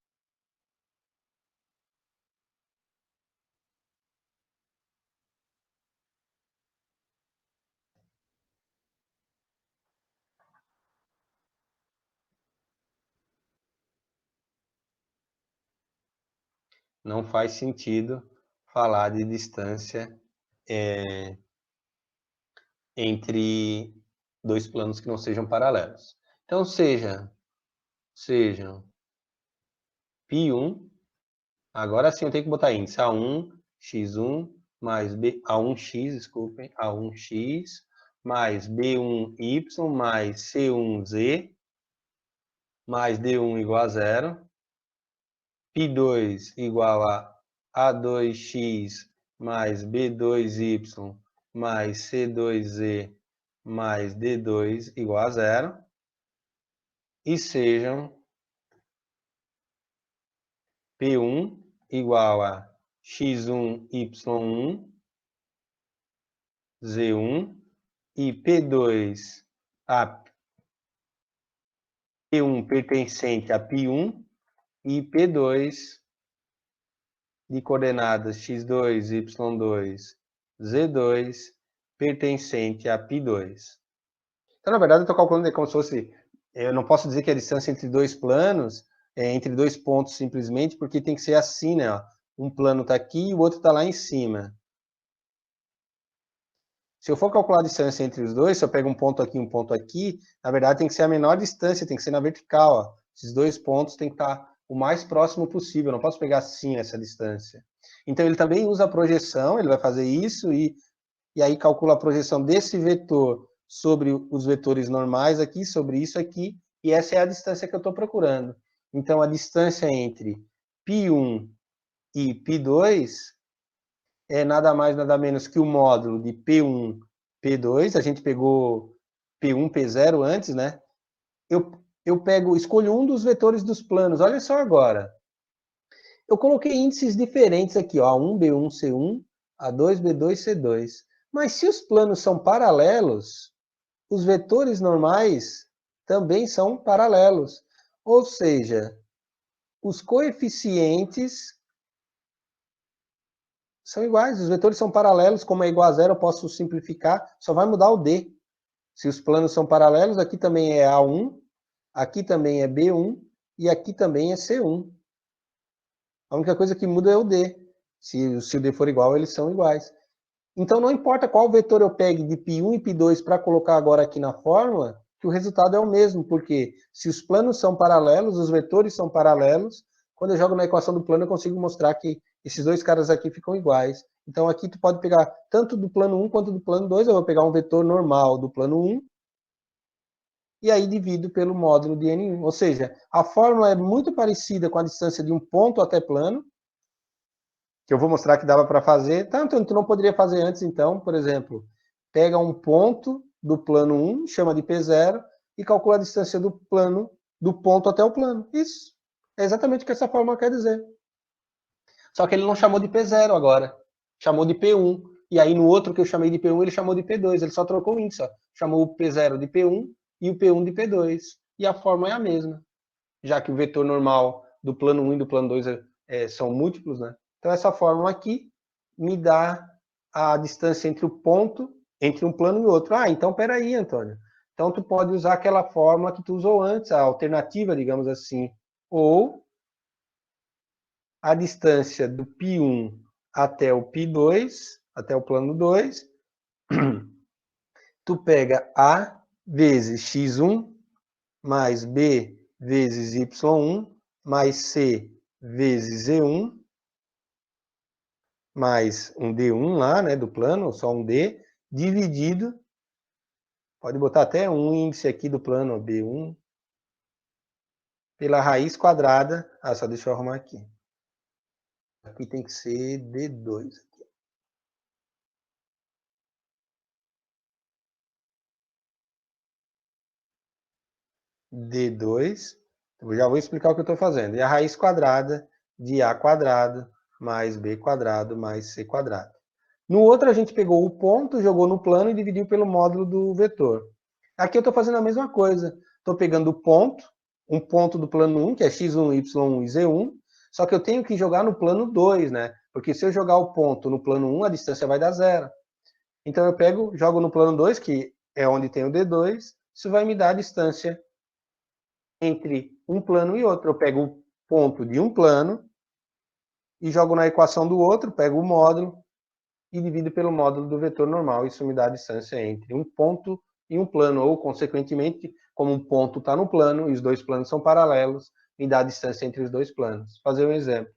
Não faz sentido falar de distância entre dois planos que não sejam paralelos. Então, sejam π1, agora sim eu tenho que botar índice A1, x1, mais B, A1x, desculpem, A1x, mais B1y, mais C1z, mais D1 igual a 0, π2 igual a A2x, mais B2y, mais C2z, mais D2 igual a 0, e sejam P1 igual a x1, y1, z1, e P2, a P1 pertencente a π1, e P2 de coordenadas x2, y2, z2, pertencente a π2. Então, na verdade, eu estou calculando como se fosse... Eu não posso dizer que a distância entre dois planos é entre dois pontos simplesmente, porque tem que ser assim, né? Ó. Um plano está aqui e o outro está lá em cima. Se eu for calcular a distância entre os dois, se eu pego um ponto aqui, na verdade tem que ser a menor distância, tem que ser na vertical. Ó. Esses dois pontos tem que estar o mais próximo possível, eu não posso pegar assim essa distância. Então ele também usa a projeção, ele vai fazer isso e aí calcula a projeção desse vetor sobre os vetores normais aqui, sobre isso aqui, e essa é a distância que eu estou procurando. Então a distância entre π1 e π2 é nada mais, nada menos que o módulo de P1, P2, a gente pegou P1, P0 antes, né? Eu escolho um dos vetores dos planos, olha só agora. Eu coloquei índices diferentes aqui, ó, A1, B1, C1, A2, B2, C2. Mas se os planos são paralelos, os vetores normais também são paralelos. Ou seja, os coeficientes São iguais, os vetores são paralelos, como é igual a zero, eu posso simplificar, só vai mudar o D. Se os planos são paralelos, aqui também é A1, aqui também é B1 e aqui também é C1. A única coisa que muda é o D. Se o D for igual, eles são iguais. Então, não importa qual vetor eu pegue de π1 e π2 para colocar agora aqui na fórmula, que o resultado é o mesmo, porque se os planos são paralelos, os vetores são paralelos, quando eu jogo na equação do plano, eu consigo mostrar que esses dois caras aqui ficam iguais. Então, aqui tu pode pegar tanto do plano 1 quanto do plano 2, eu vou pegar um vetor normal do plano 1, e aí divido pelo módulo de N1. Ou seja, a fórmula é muito parecida com a distância de um ponto até plano, que eu vou mostrar que dava para fazer. Tanto tu não poderia fazer antes, então, por exemplo, pega um ponto do plano 1, chama de P0, e calcula a distância do plano, do ponto até o plano. Isso. É exatamente o que essa fórmula quer dizer. Só que ele não chamou de P0 agora. Chamou de P1. E aí, no outro que eu chamei de P1, ele chamou de P2. Ele só trocou o índice. Ó. Chamou o P0 de P1 e o P1 de P2. E a fórmula é a mesma. Já que o vetor normal do plano 1 e do plano 2 são múltiplos, né? Então, essa fórmula aqui me dá a distância entre o ponto, entre um plano e outro. Ah, então, peraí, Antônio. Então, tu pode usar aquela fórmula que tu usou antes, a alternativa, digamos assim. Ou a distância do π1 até o π2, até o plano 2, tu pega A vezes x1 mais B vezes y1 mais C vezes Z1 mais um D1 lá, né, do plano, só um D, dividido, pode botar até um índice aqui do plano, B1, pela raiz quadrada, só deixa eu arrumar aqui. Aqui tem que ser D2. D2, eu já vou explicar o que eu estou fazendo. E a raiz quadrada de A quadrado mais B quadrado mais C quadrado. No outro, a gente pegou o ponto, jogou no plano e dividiu pelo módulo do vetor. Aqui eu estou fazendo a mesma coisa. Estou pegando o ponto, um ponto do plano 1, que é x1, y1 e z1, só que eu tenho que jogar no plano 2, né? Porque se eu jogar o ponto no plano 1, a distância vai dar zero. Então eu pego, jogo no plano 2, que é onde tem o D2, isso vai me dar a distância entre um plano e outro. Eu pego o ponto de um plano e jogo na equação do outro, pego o módulo e divido pelo módulo do vetor normal. Isso me dá a distância entre um ponto e um plano, ou, consequentemente, como um ponto está no plano e os dois planos são paralelos, me dá a distância entre os dois planos. Vou fazer um exemplo.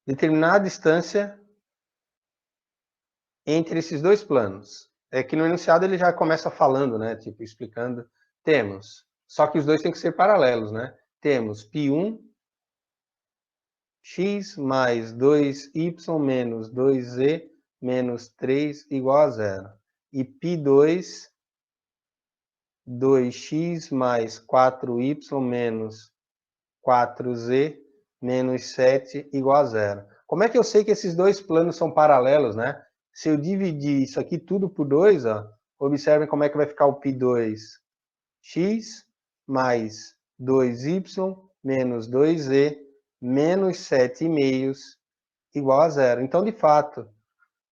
Determinar a distância entre esses dois planos. É que no enunciado ele já começa falando, né? Tipo, explicando. Temos, só que os dois têm que ser paralelos, né? Temos π1 x mais 2y menos 2z menos 3 igual a zero. E π2, 2x mais 4y menos 4z menos 7 igual a zero. Como é que eu sei que esses dois planos são paralelos, né? Se eu dividir isso aqui tudo por 2, ó, observem como é que vai ficar o π2. X mais 2y menos 2z menos 7,5 igual a zero. Então, de fato,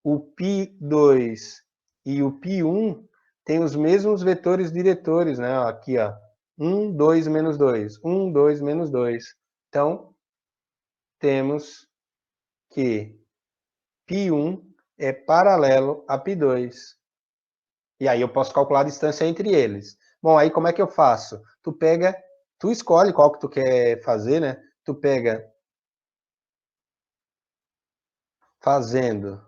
o π2 e o π1 têm os mesmos vetores diretores, né? Aqui, ó, 1, 2, menos 2. 1, 2, menos 2. Então, temos que π1 é paralelo a π2. E aí eu posso calcular a distância entre eles. Bom, aí como é que eu faço? Tu escolhe qual que tu quer fazer, né? Tu pega fazendo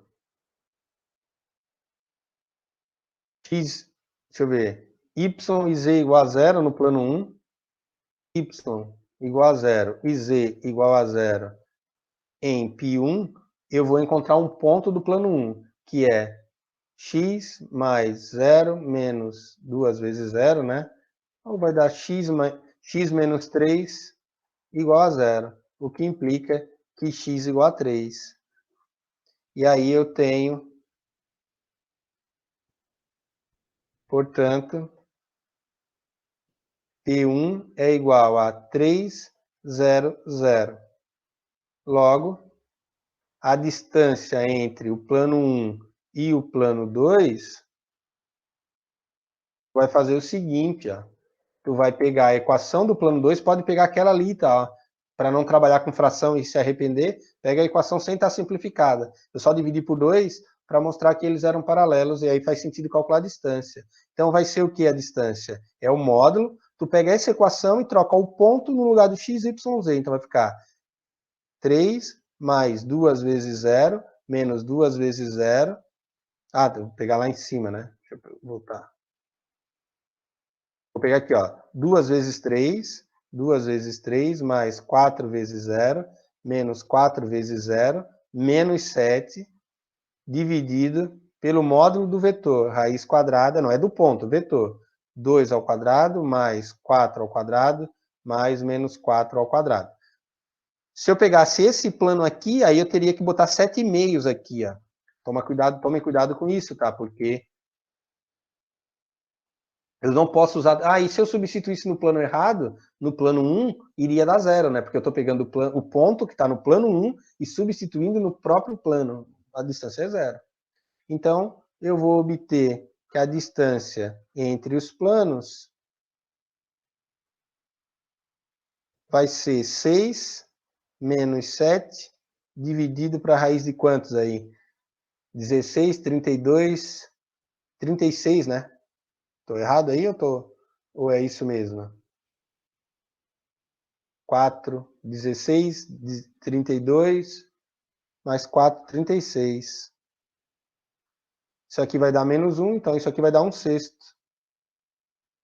x, deixa eu ver, y e z igual a zero no plano 1, y igual a zero e z igual a zero em π1, eu vou encontrar um ponto do plano 1, que é x mais 0 menos 2 vezes 0, né? Então vai dar x menos 3 igual a zero, o que implica que x igual a 3. E aí eu tenho, portanto, P1 é igual a 300. Logo, a distância entre o plano 1 e o plano 2, vai fazer o seguinte, ó. Tu vai pegar a equação do plano 2, pode pegar aquela ali, tá? Para não trabalhar com fração e se arrepender, pega a equação sem estar simplificada. Eu só dividi por 2 para mostrar que eles eram paralelos, e aí faz sentido calcular a distância. Então vai ser o que a distância? É o módulo, tu pega essa equação e troca o ponto no lugar do x, y, z. Então vai ficar 3 mais 2 vezes 0, menos 2 vezes 0. Ah, vou pegar lá em cima, né? Deixa eu voltar. Vou pegar aqui, ó, 2 vezes 3, 2 vezes 3, mais 4 vezes 0, menos 4 vezes 0, menos 7, dividido pelo módulo do vetor, raiz quadrada, não é do ponto, vetor, 2 ao quadrado, mais 4 ao quadrado, mais menos 4 ao quadrado. Se eu pegasse esse plano aqui, aí eu teria que botar 7 meios aqui, ó. Tomem cuidado com isso, tá? Porque eu não posso usar... Ah, e se eu substituísse no plano errado, no plano 1, iria dar 0, né? Porque eu estou pegando o ponto que está no plano 1 e substituindo no próprio plano. A distância é 0. Então, eu vou obter que a distância entre os planos vai ser 6 menos 7, dividido para a raiz de quantos aí? 16, 32, 36, né? Estou errado aí ou é isso mesmo? 4, 16, 32, mais 4, 36. Isso aqui vai dar menos 1, então isso aqui vai dar 1/6.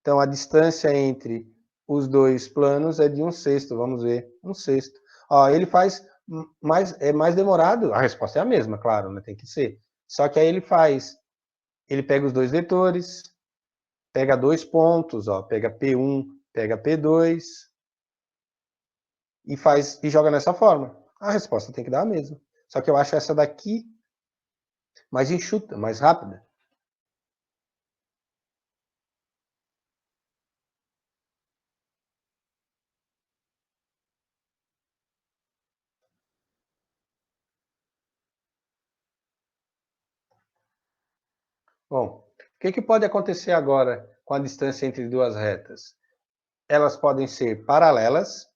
Então a distância entre os dois planos é de 1/6, vamos ver, 1/6. Ó, ele faz é mais demorado, a resposta é a mesma, claro, né? Tem que ser. Só que aí ele pega os dois vetores, pega dois pontos, ó, pega P1, pega P2, e joga nessa forma. A resposta tem que dar a mesma. Só que eu acho essa daqui mais enxuta, mais rápida. Bom, o que pode acontecer agora com a distância entre duas retas? Elas podem ser paralelas.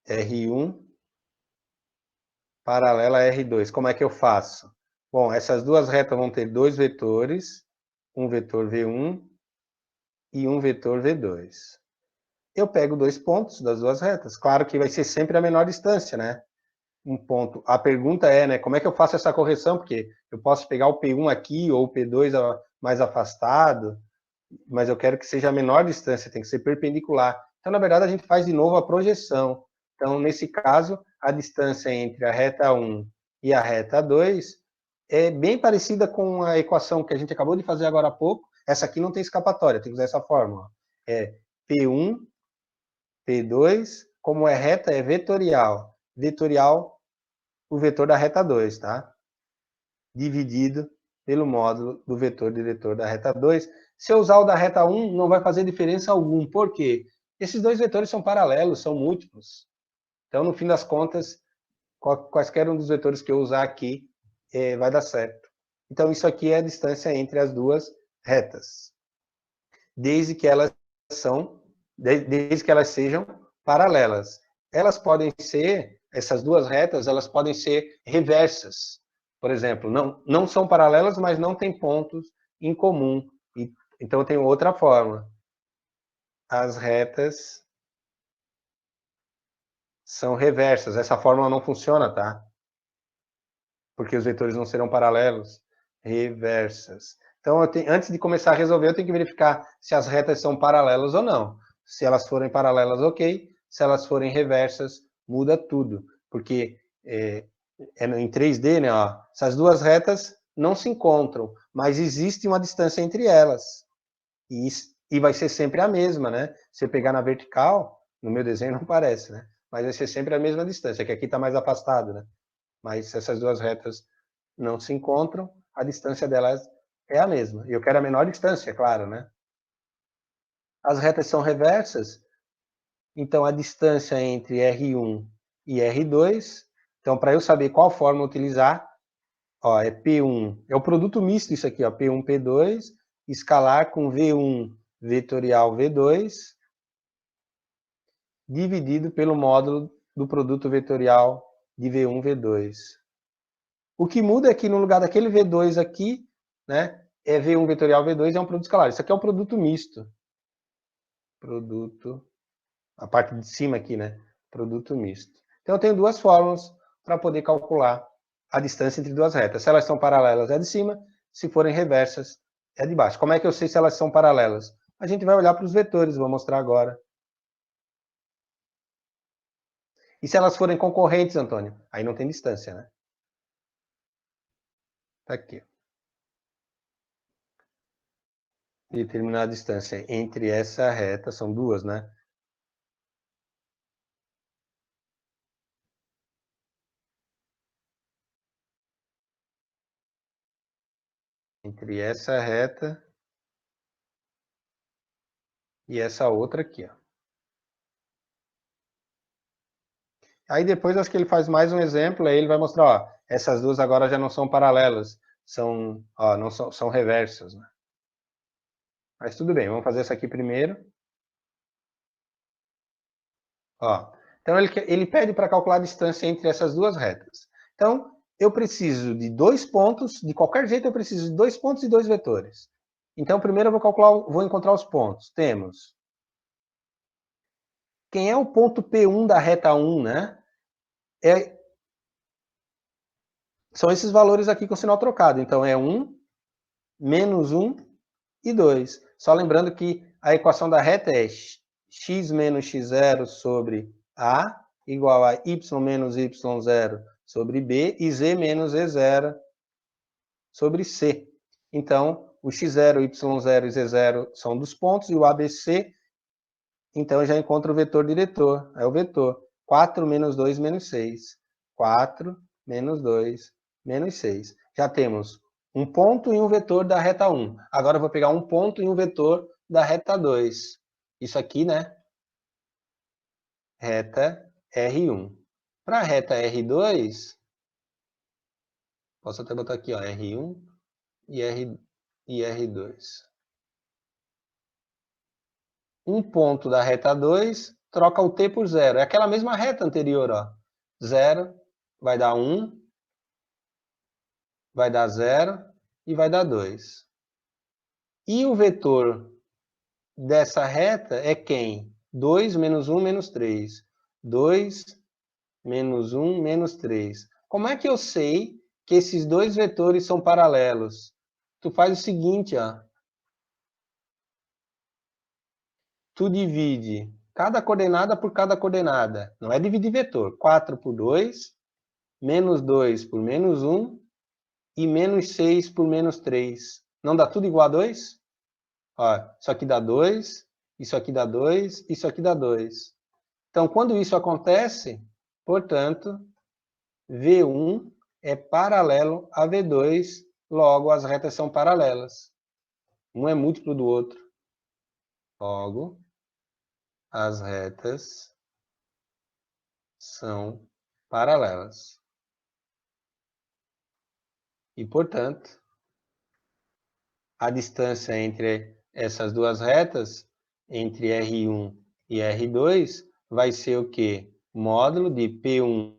R1 paralela a R2. Como é que eu faço? Bom, essas duas retas vão ter dois vetores, um vetor V1 e um vetor V2. Eu pego dois pontos das duas retas. Claro que vai ser sempre a menor distância, né? Um ponto. A pergunta é, né, como é que eu faço essa correção? Porque eu posso pegar o P1 aqui ou o P2 mais afastado, mas eu quero que seja a menor distância, tem que ser perpendicular. Então, na verdade, a gente faz de novo a projeção. Então, nesse caso, a distância entre a reta 1 e a reta 2 é bem parecida com a equação que a gente acabou de fazer agora há pouco. Essa aqui não tem escapatória, tem que usar essa fórmula. É P1, P2, como é reta, é vetorial. Vetorial, o vetor da reta 2, tá? Dividido pelo módulo do vetor diretor da reta 2. Se eu usar o da reta 1, não vai fazer diferença alguma. Por quê? Esses dois vetores são paralelos, são múltiplos. Então, no fim das contas, quaisquer um dos vetores que eu usar aqui vai dar certo. Então, isso aqui é a distância entre as duas retas, desde que elas sejam paralelas. Elas podem ser, essas duas retas, elas podem ser reversas. Por exemplo, não são paralelas, mas não têm pontos em comum. Então, eu tenho outra forma. As retas são reversas. Essa fórmula não funciona, tá? Porque os vetores não serão paralelos. Reversas. Então, antes de começar a resolver, eu tenho que verificar se as retas são paralelas ou não. Se elas forem paralelas, ok. Se elas forem reversas, muda tudo. Porque em 3D, né, ó, essas duas retas não se encontram, mas existe uma distância entre elas. E vai ser sempre a mesma, né? Se eu pegar na vertical, no meu desenho não parece, né? Mas vai ser sempre a mesma distância, que aqui está mais afastado, né? Mas essas duas retas não se encontram, a distância delas é a mesma. E eu quero a menor distância, claro, né? As retas são reversas, então a distância entre R1 e R2, então para eu saber qual forma utilizar, ó, é P1, é o produto misto isso aqui, ó, P1, P2, escalar com V1 vetorial V2, dividido pelo módulo do produto vetorial de V1, V2. O que muda é que no lugar daquele V2 aqui, né, é V1 vetorial V2, é um produto escalar. Isso aqui é o produto misto. Produto, a parte de cima aqui, né, produto misto. Então eu tenho duas fórmulas para poder calcular a distância entre duas retas. Se elas são paralelas, é de cima. Se forem reversas, é de baixo. Como é que eu sei se elas são paralelas? A gente vai olhar para os vetores, vou mostrar agora. E se elas forem concorrentes, Antônio? Aí não tem distância, né? Tá aqui. Determinar a distância entre essa reta, são duas, né? Entre essa reta e essa outra aqui, ó. Aí depois acho que ele faz mais um exemplo, aí ele vai mostrar, ó, essas duas agora já não são paralelas, são, ó, não são, são reversas, né? Mas tudo bem, vamos fazer essa aqui primeiro. Ó, então ele pede para calcular a distância entre essas duas retas. Então, eu preciso de dois pontos, de qualquer jeito eu preciso de dois pontos e dois vetores. Então, primeiro eu vou calcular, vou encontrar os pontos. Temos quem é o ponto P1 da reta 1, né? São esses valores aqui com sinal trocado. Então, é 1, menos 1 e 2. Só lembrando que a equação da reta é x menos x0 sobre A igual a y menos y0 sobre B e z menos z0 sobre C. Então, o x0, y0 e z0 são dos pontos e o ABC, então eu já encontro o vetor diretor. É o vetor 4 menos 2 menos 6. 4 menos 2 menos 6. Já temos um ponto e um vetor da reta 1. Agora eu vou pegar um ponto e um vetor da reta 2. Isso aqui, né? Reta R1. Para a reta R2, posso até botar aqui, ó, R1 e R2. Um ponto da reta 2, troca o t por 0. É aquela mesma reta anterior, ó. 0 vai dar 1, vai dar 0 e vai dar 2. E o vetor dessa reta é quem? 2 menos 1 menos 3. 2 menos 1 menos 3. Como é que eu sei que esses dois vetores são paralelos? Tu faz o seguinte, ó. Tu divide cada coordenada por cada coordenada. Não é dividir vetor. 4 por 2, menos 2 por menos 1 e menos 6 por menos 3. Não dá tudo igual a 2? Ó, isso aqui dá 2, isso aqui dá 2, isso aqui dá 2. Então, quando isso acontece, portanto, V1 é paralelo a V2, logo as retas são paralelas. Um é múltiplo do outro. Logo, as retas são paralelas. E, portanto, a distância entre essas duas retas, entre R1 e R2, vai ser o quê? Módulo de P1,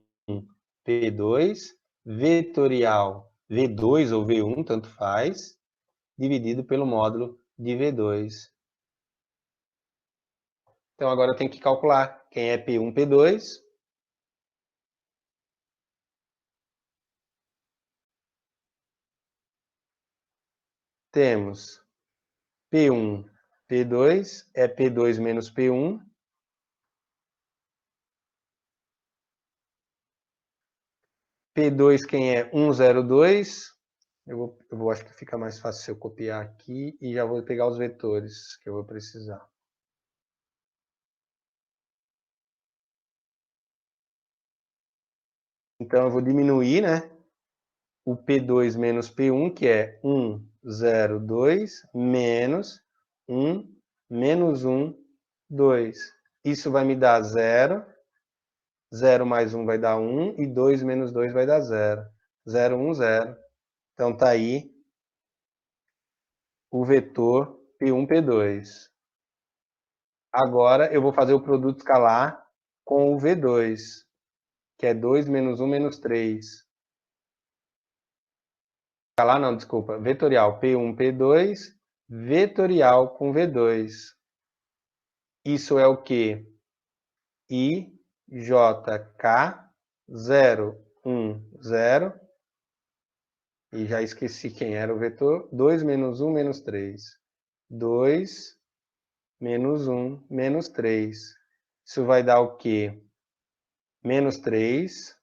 P2, vetorial V2 ou V1, tanto faz, dividido pelo módulo de V2. Então, agora eu tenho que calcular quem é P1, P2. Temos P1, P2, é P2 menos P1. P2 quem é 102. Acho que fica mais fácil se eu copiar aqui e já vou pegar os vetores que eu vou precisar. Então eu vou diminuir, né? o P2 menos P1, que é 1, 0, 2, menos 1, menos 1, 2. Isso vai me dar 0. 0 mais 1 vai dar 1, e 2 menos 2 vai dar 0. 0, 1, 0. Então, está aí o vetor P1, P2. Agora, eu vou fazer o produto escalar com o V2, que é 2 menos 1 menos 3. Escalar não, desculpa. Vetorial P1, P2, vetorial com V2. Isso é o quê? IJK 0, 1, 0. E já esqueci quem era o vetor. 2 menos 1 menos 3. 2 menos 1 menos 3. Isso vai dar o quê? Menos 3,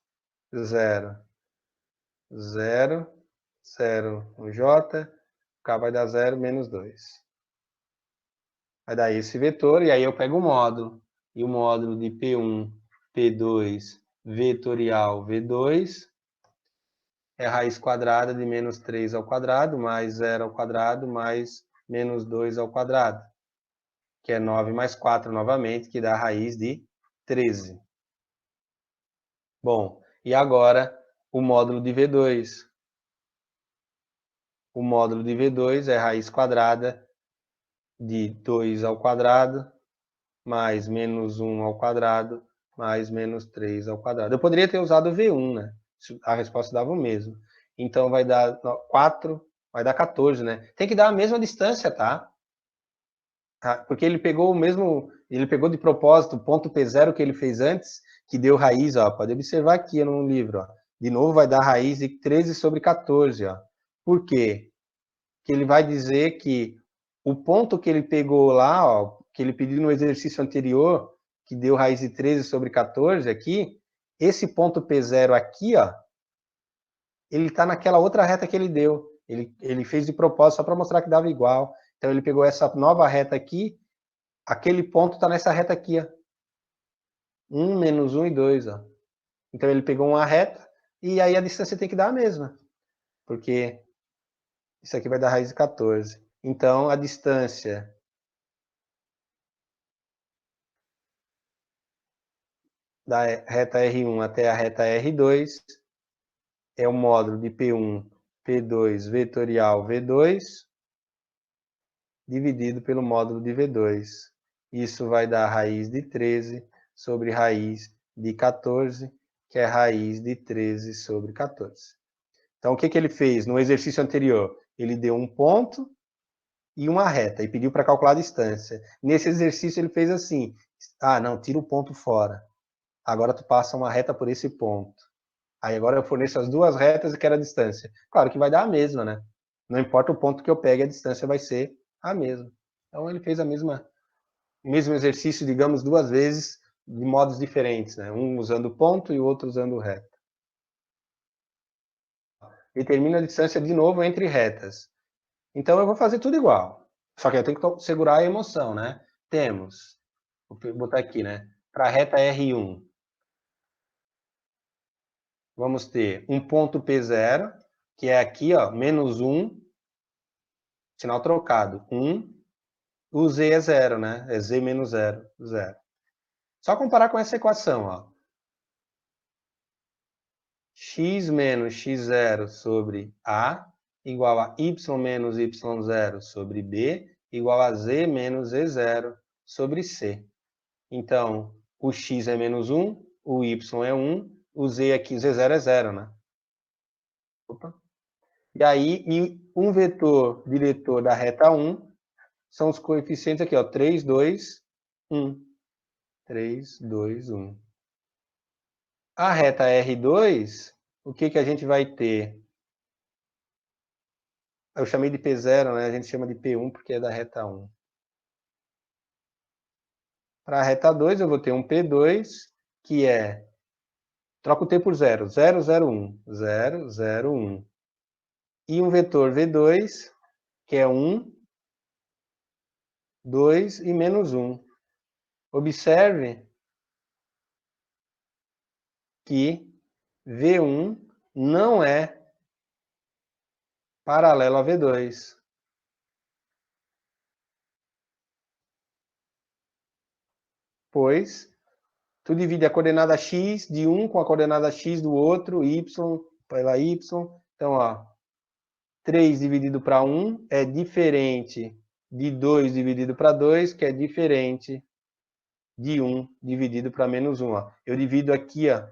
0. 0, 0, o J, K vai dar 0, menos 2. Vai dar esse vetor, e aí eu pego o módulo. E o módulo de P1, P2, vetorial V2, é raiz quadrada de menos 3 ao quadrado, mais 0 ao quadrado, mais menos 2 ao quadrado, que é 9 mais 4 novamente, que dá a raiz de 13. Bom, e agora o módulo de V2. O módulo de V2 é raiz quadrada de 2 ao quadrado, mais menos 1 ao quadrado, mais menos 3 ao quadrado. Eu poderia ter usado o V1, né? A resposta dava o mesmo. Então vai dar 4, vai dar 14, né? Tem que dar a mesma distância, tá? Porque ele pegou o mesmo, ele pegou de propósito o ponto P0 que ele fez antes, que deu raiz, ó. Pode observar aqui no livro, ó. De novo vai dar raiz de 13 sobre 14, ó. Por quê? Que ele vai dizer que o ponto que ele pegou lá, ó, que ele pediu no exercício anterior, que deu raiz de 13 sobre 14 aqui, esse ponto P0 aqui, ó, ele está naquela outra reta que ele deu. Ele fez de propósito só para mostrar que dava igual. Então ele pegou essa nova reta aqui, aquele ponto está nessa reta aqui, ó. 1, menos 1 e 2, ó. Então ele pegou uma reta, e aí a distância tem que dar a mesma, porque isso aqui vai dar raiz de 14. Então a distância da reta R1 até a reta R2 é o módulo de P1, P2, vetorial V2, dividido pelo módulo de V2. Isso vai dar raiz de 13 sobre raiz de 14, que é raiz de 13 sobre 14. Então, o que ele fez no exercício anterior? Ele deu um ponto e uma reta, e pediu para calcular a distância. Nesse exercício, ele fez assim, não, tira o ponto fora. Agora tu passa uma reta por esse ponto. Aí agora eu forneço as duas retas e quero a distância. Claro que vai dar a mesma, né? Não importa o ponto que eu pegue, a distância vai ser a mesma. Então ele fez o mesmo exercício, digamos, duas vezes, de modos diferentes, né? Um usando ponto e o outro usando reta. Determina a distância de novo entre retas. Então eu vou fazer tudo igual. Só que eu tenho que segurar a emoção, né? Temos, vou botar aqui, né? Para a reta R1, vamos ter um ponto P0, que é aqui, ó, menos 1, sinal trocado, 1, o Z é 0, né? É Z menos 0, 0. Só comparar com essa equação, ó. X menos x0 sobre A igual a y menos y0 sobre B igual a Z menos z0 sobre C. Então, o x é menos 1, o y é 1, o z aqui, z0 é 0, né? Opa. E aí, um vetor diretor da reta 1 são os coeficientes aqui, ó, 3, 2, 1. 3, 2, 1. A reta R2, o que a gente vai ter? Eu chamei de P0, né? A gente chama de P1 porque é da reta 1. Para a reta 2, eu vou ter um P2, que é... Troca o T por 0. 0, 0, 1. 0, 0, 1. E um vetor V2, que é 1, 2 e menos 1. Observe que V1 não é paralelo a V2. Pois tu divide a coordenada x de um com a coordenada x do outro, y, pela y. Então, ó, 3 dividido para 1 é diferente de 2 dividido para 2, que é diferente de 1 dividido para menos 1. Ó. Eu divido aqui, ó.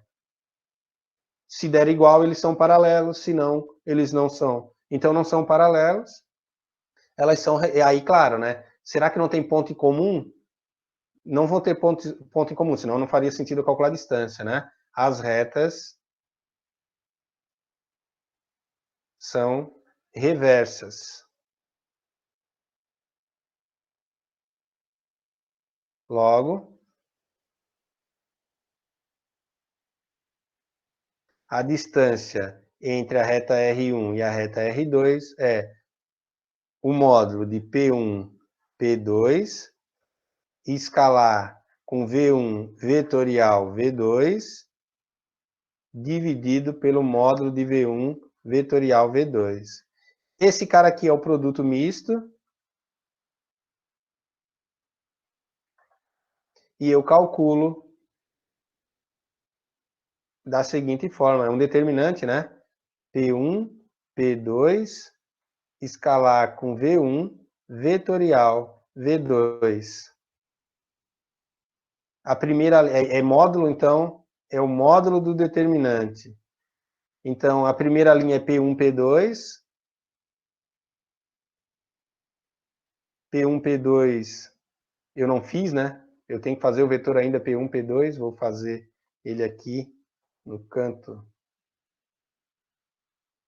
Se der igual, eles são paralelos, se não, eles não são. Então, não são paralelos. Elas são... Aí, claro, né? Será que não tem ponto em comum? Não vão ter ponto em comum, senão não faria sentido calcular a distância, né? As retas são reversas. Logo, a distância entre a reta R1 e a reta R2 é o módulo de P1, P2, escalar com V1 vetorial V2, dividido pelo módulo de V1 vetorial V2. Esse cara aqui é o produto misto. E eu calculo da seguinte forma, é um determinante, né? P1, P2, escalar com V1, vetorial V2. A primeira é módulo, então, é o módulo do determinante. Então, a primeira linha é P1, P2. P1, P2 eu não fiz, né? Eu tenho que fazer o vetor ainda P1, P2. Vou fazer ele aqui no canto.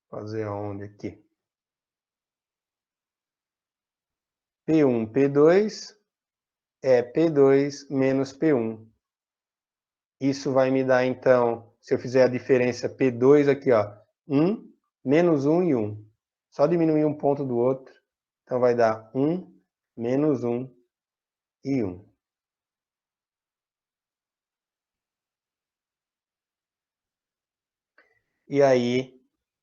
Fazer aonde aqui? P1, P2 é P2 menos P1. Isso vai me dar, então, se eu fizer a diferença P2 aqui, ó, 1, menos 1 e 1. Só diminuir um ponto do outro. Então, vai dar 1, menos 1 e 1. E aí,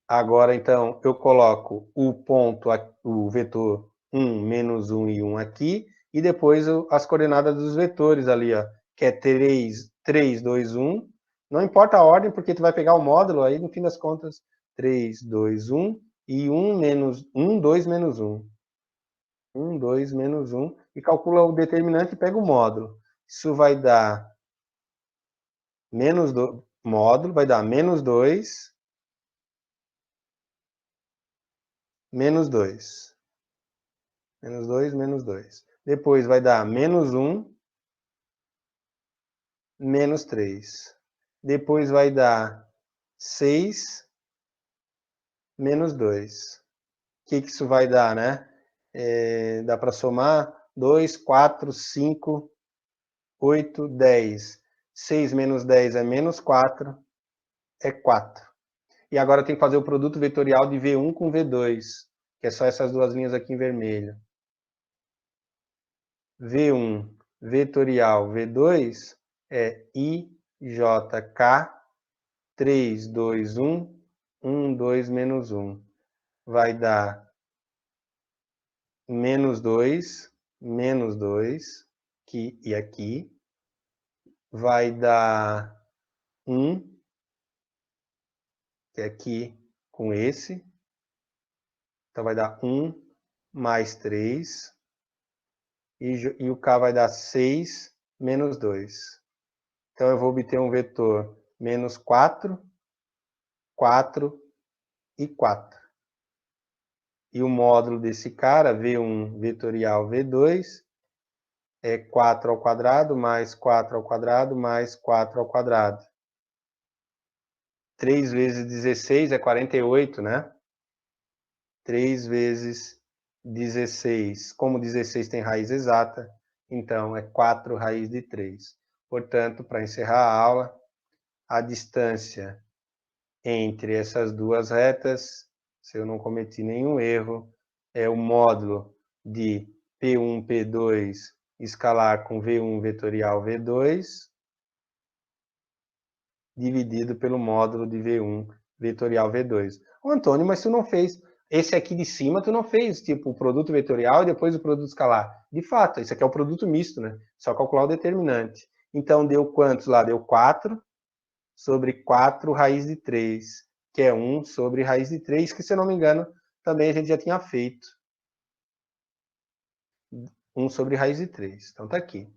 agora, então, eu coloco o ponto, o vetor 1, menos 1 e 1 aqui, e depois as coordenadas dos vetores ali, ó, que é 3, 3, 2, 1. Não importa a ordem, porque tu vai pegar o módulo aí, no fim das contas, 3, 2, 1 e 1 menos 1, 2 menos 1. 1, 2 menos 1, e calcula o determinante e pega o módulo. Isso vai dar menos do módulo, vai dar menos 2, menos 2. Menos 2, menos 2. Depois vai dar menos 1, menos 3. Depois vai dar 6, menos 2. O que isso vai dar, né? Dá para somar 2, 4, 5, 8, 10. 6 menos 10 é menos 4, é 4. E agora eu tenho que fazer o produto vetorial de V1 com V2, que é só essas duas linhas aqui em vermelho. V1 vetorial V2 é IJK 3, 2, 1, 1, 2, menos 1. Vai dar menos 2, aqui e aqui. Vai dar 1, que é aqui com esse. Então vai dar 1 mais 3. E o K vai dar 6 menos 2. Então eu vou obter um vetor menos 4, 4 e 4. E o módulo desse cara, V1 vetorial V2, é 4 ao quadrado, mais 4 ao quadrado, mais 4 ao quadrado. 3 vezes 16 é 48, né? 3 vezes 16. Como 16 tem raiz exata, então é 4 raiz de 3. Portanto, para encerrar a aula, a distância entre essas duas retas, se eu não cometi nenhum erro, é o módulo de P1, P2 escalar com V1 vetorial V2, dividido pelo módulo de V1 vetorial V2. Ô, Antônio, mas tu não fez esse aqui de cima tu não fez, tipo, o produto vetorial e depois o produto escalar. De fato, esse aqui é o produto misto, né? Só calcular o determinante. Então, deu quantos lá? Deu 4 sobre 4 raiz de 3, que é 1 sobre raiz de 3, que, se eu não me engano, também a gente já tinha feito. 1 sobre raiz de 3. Então, tá aqui.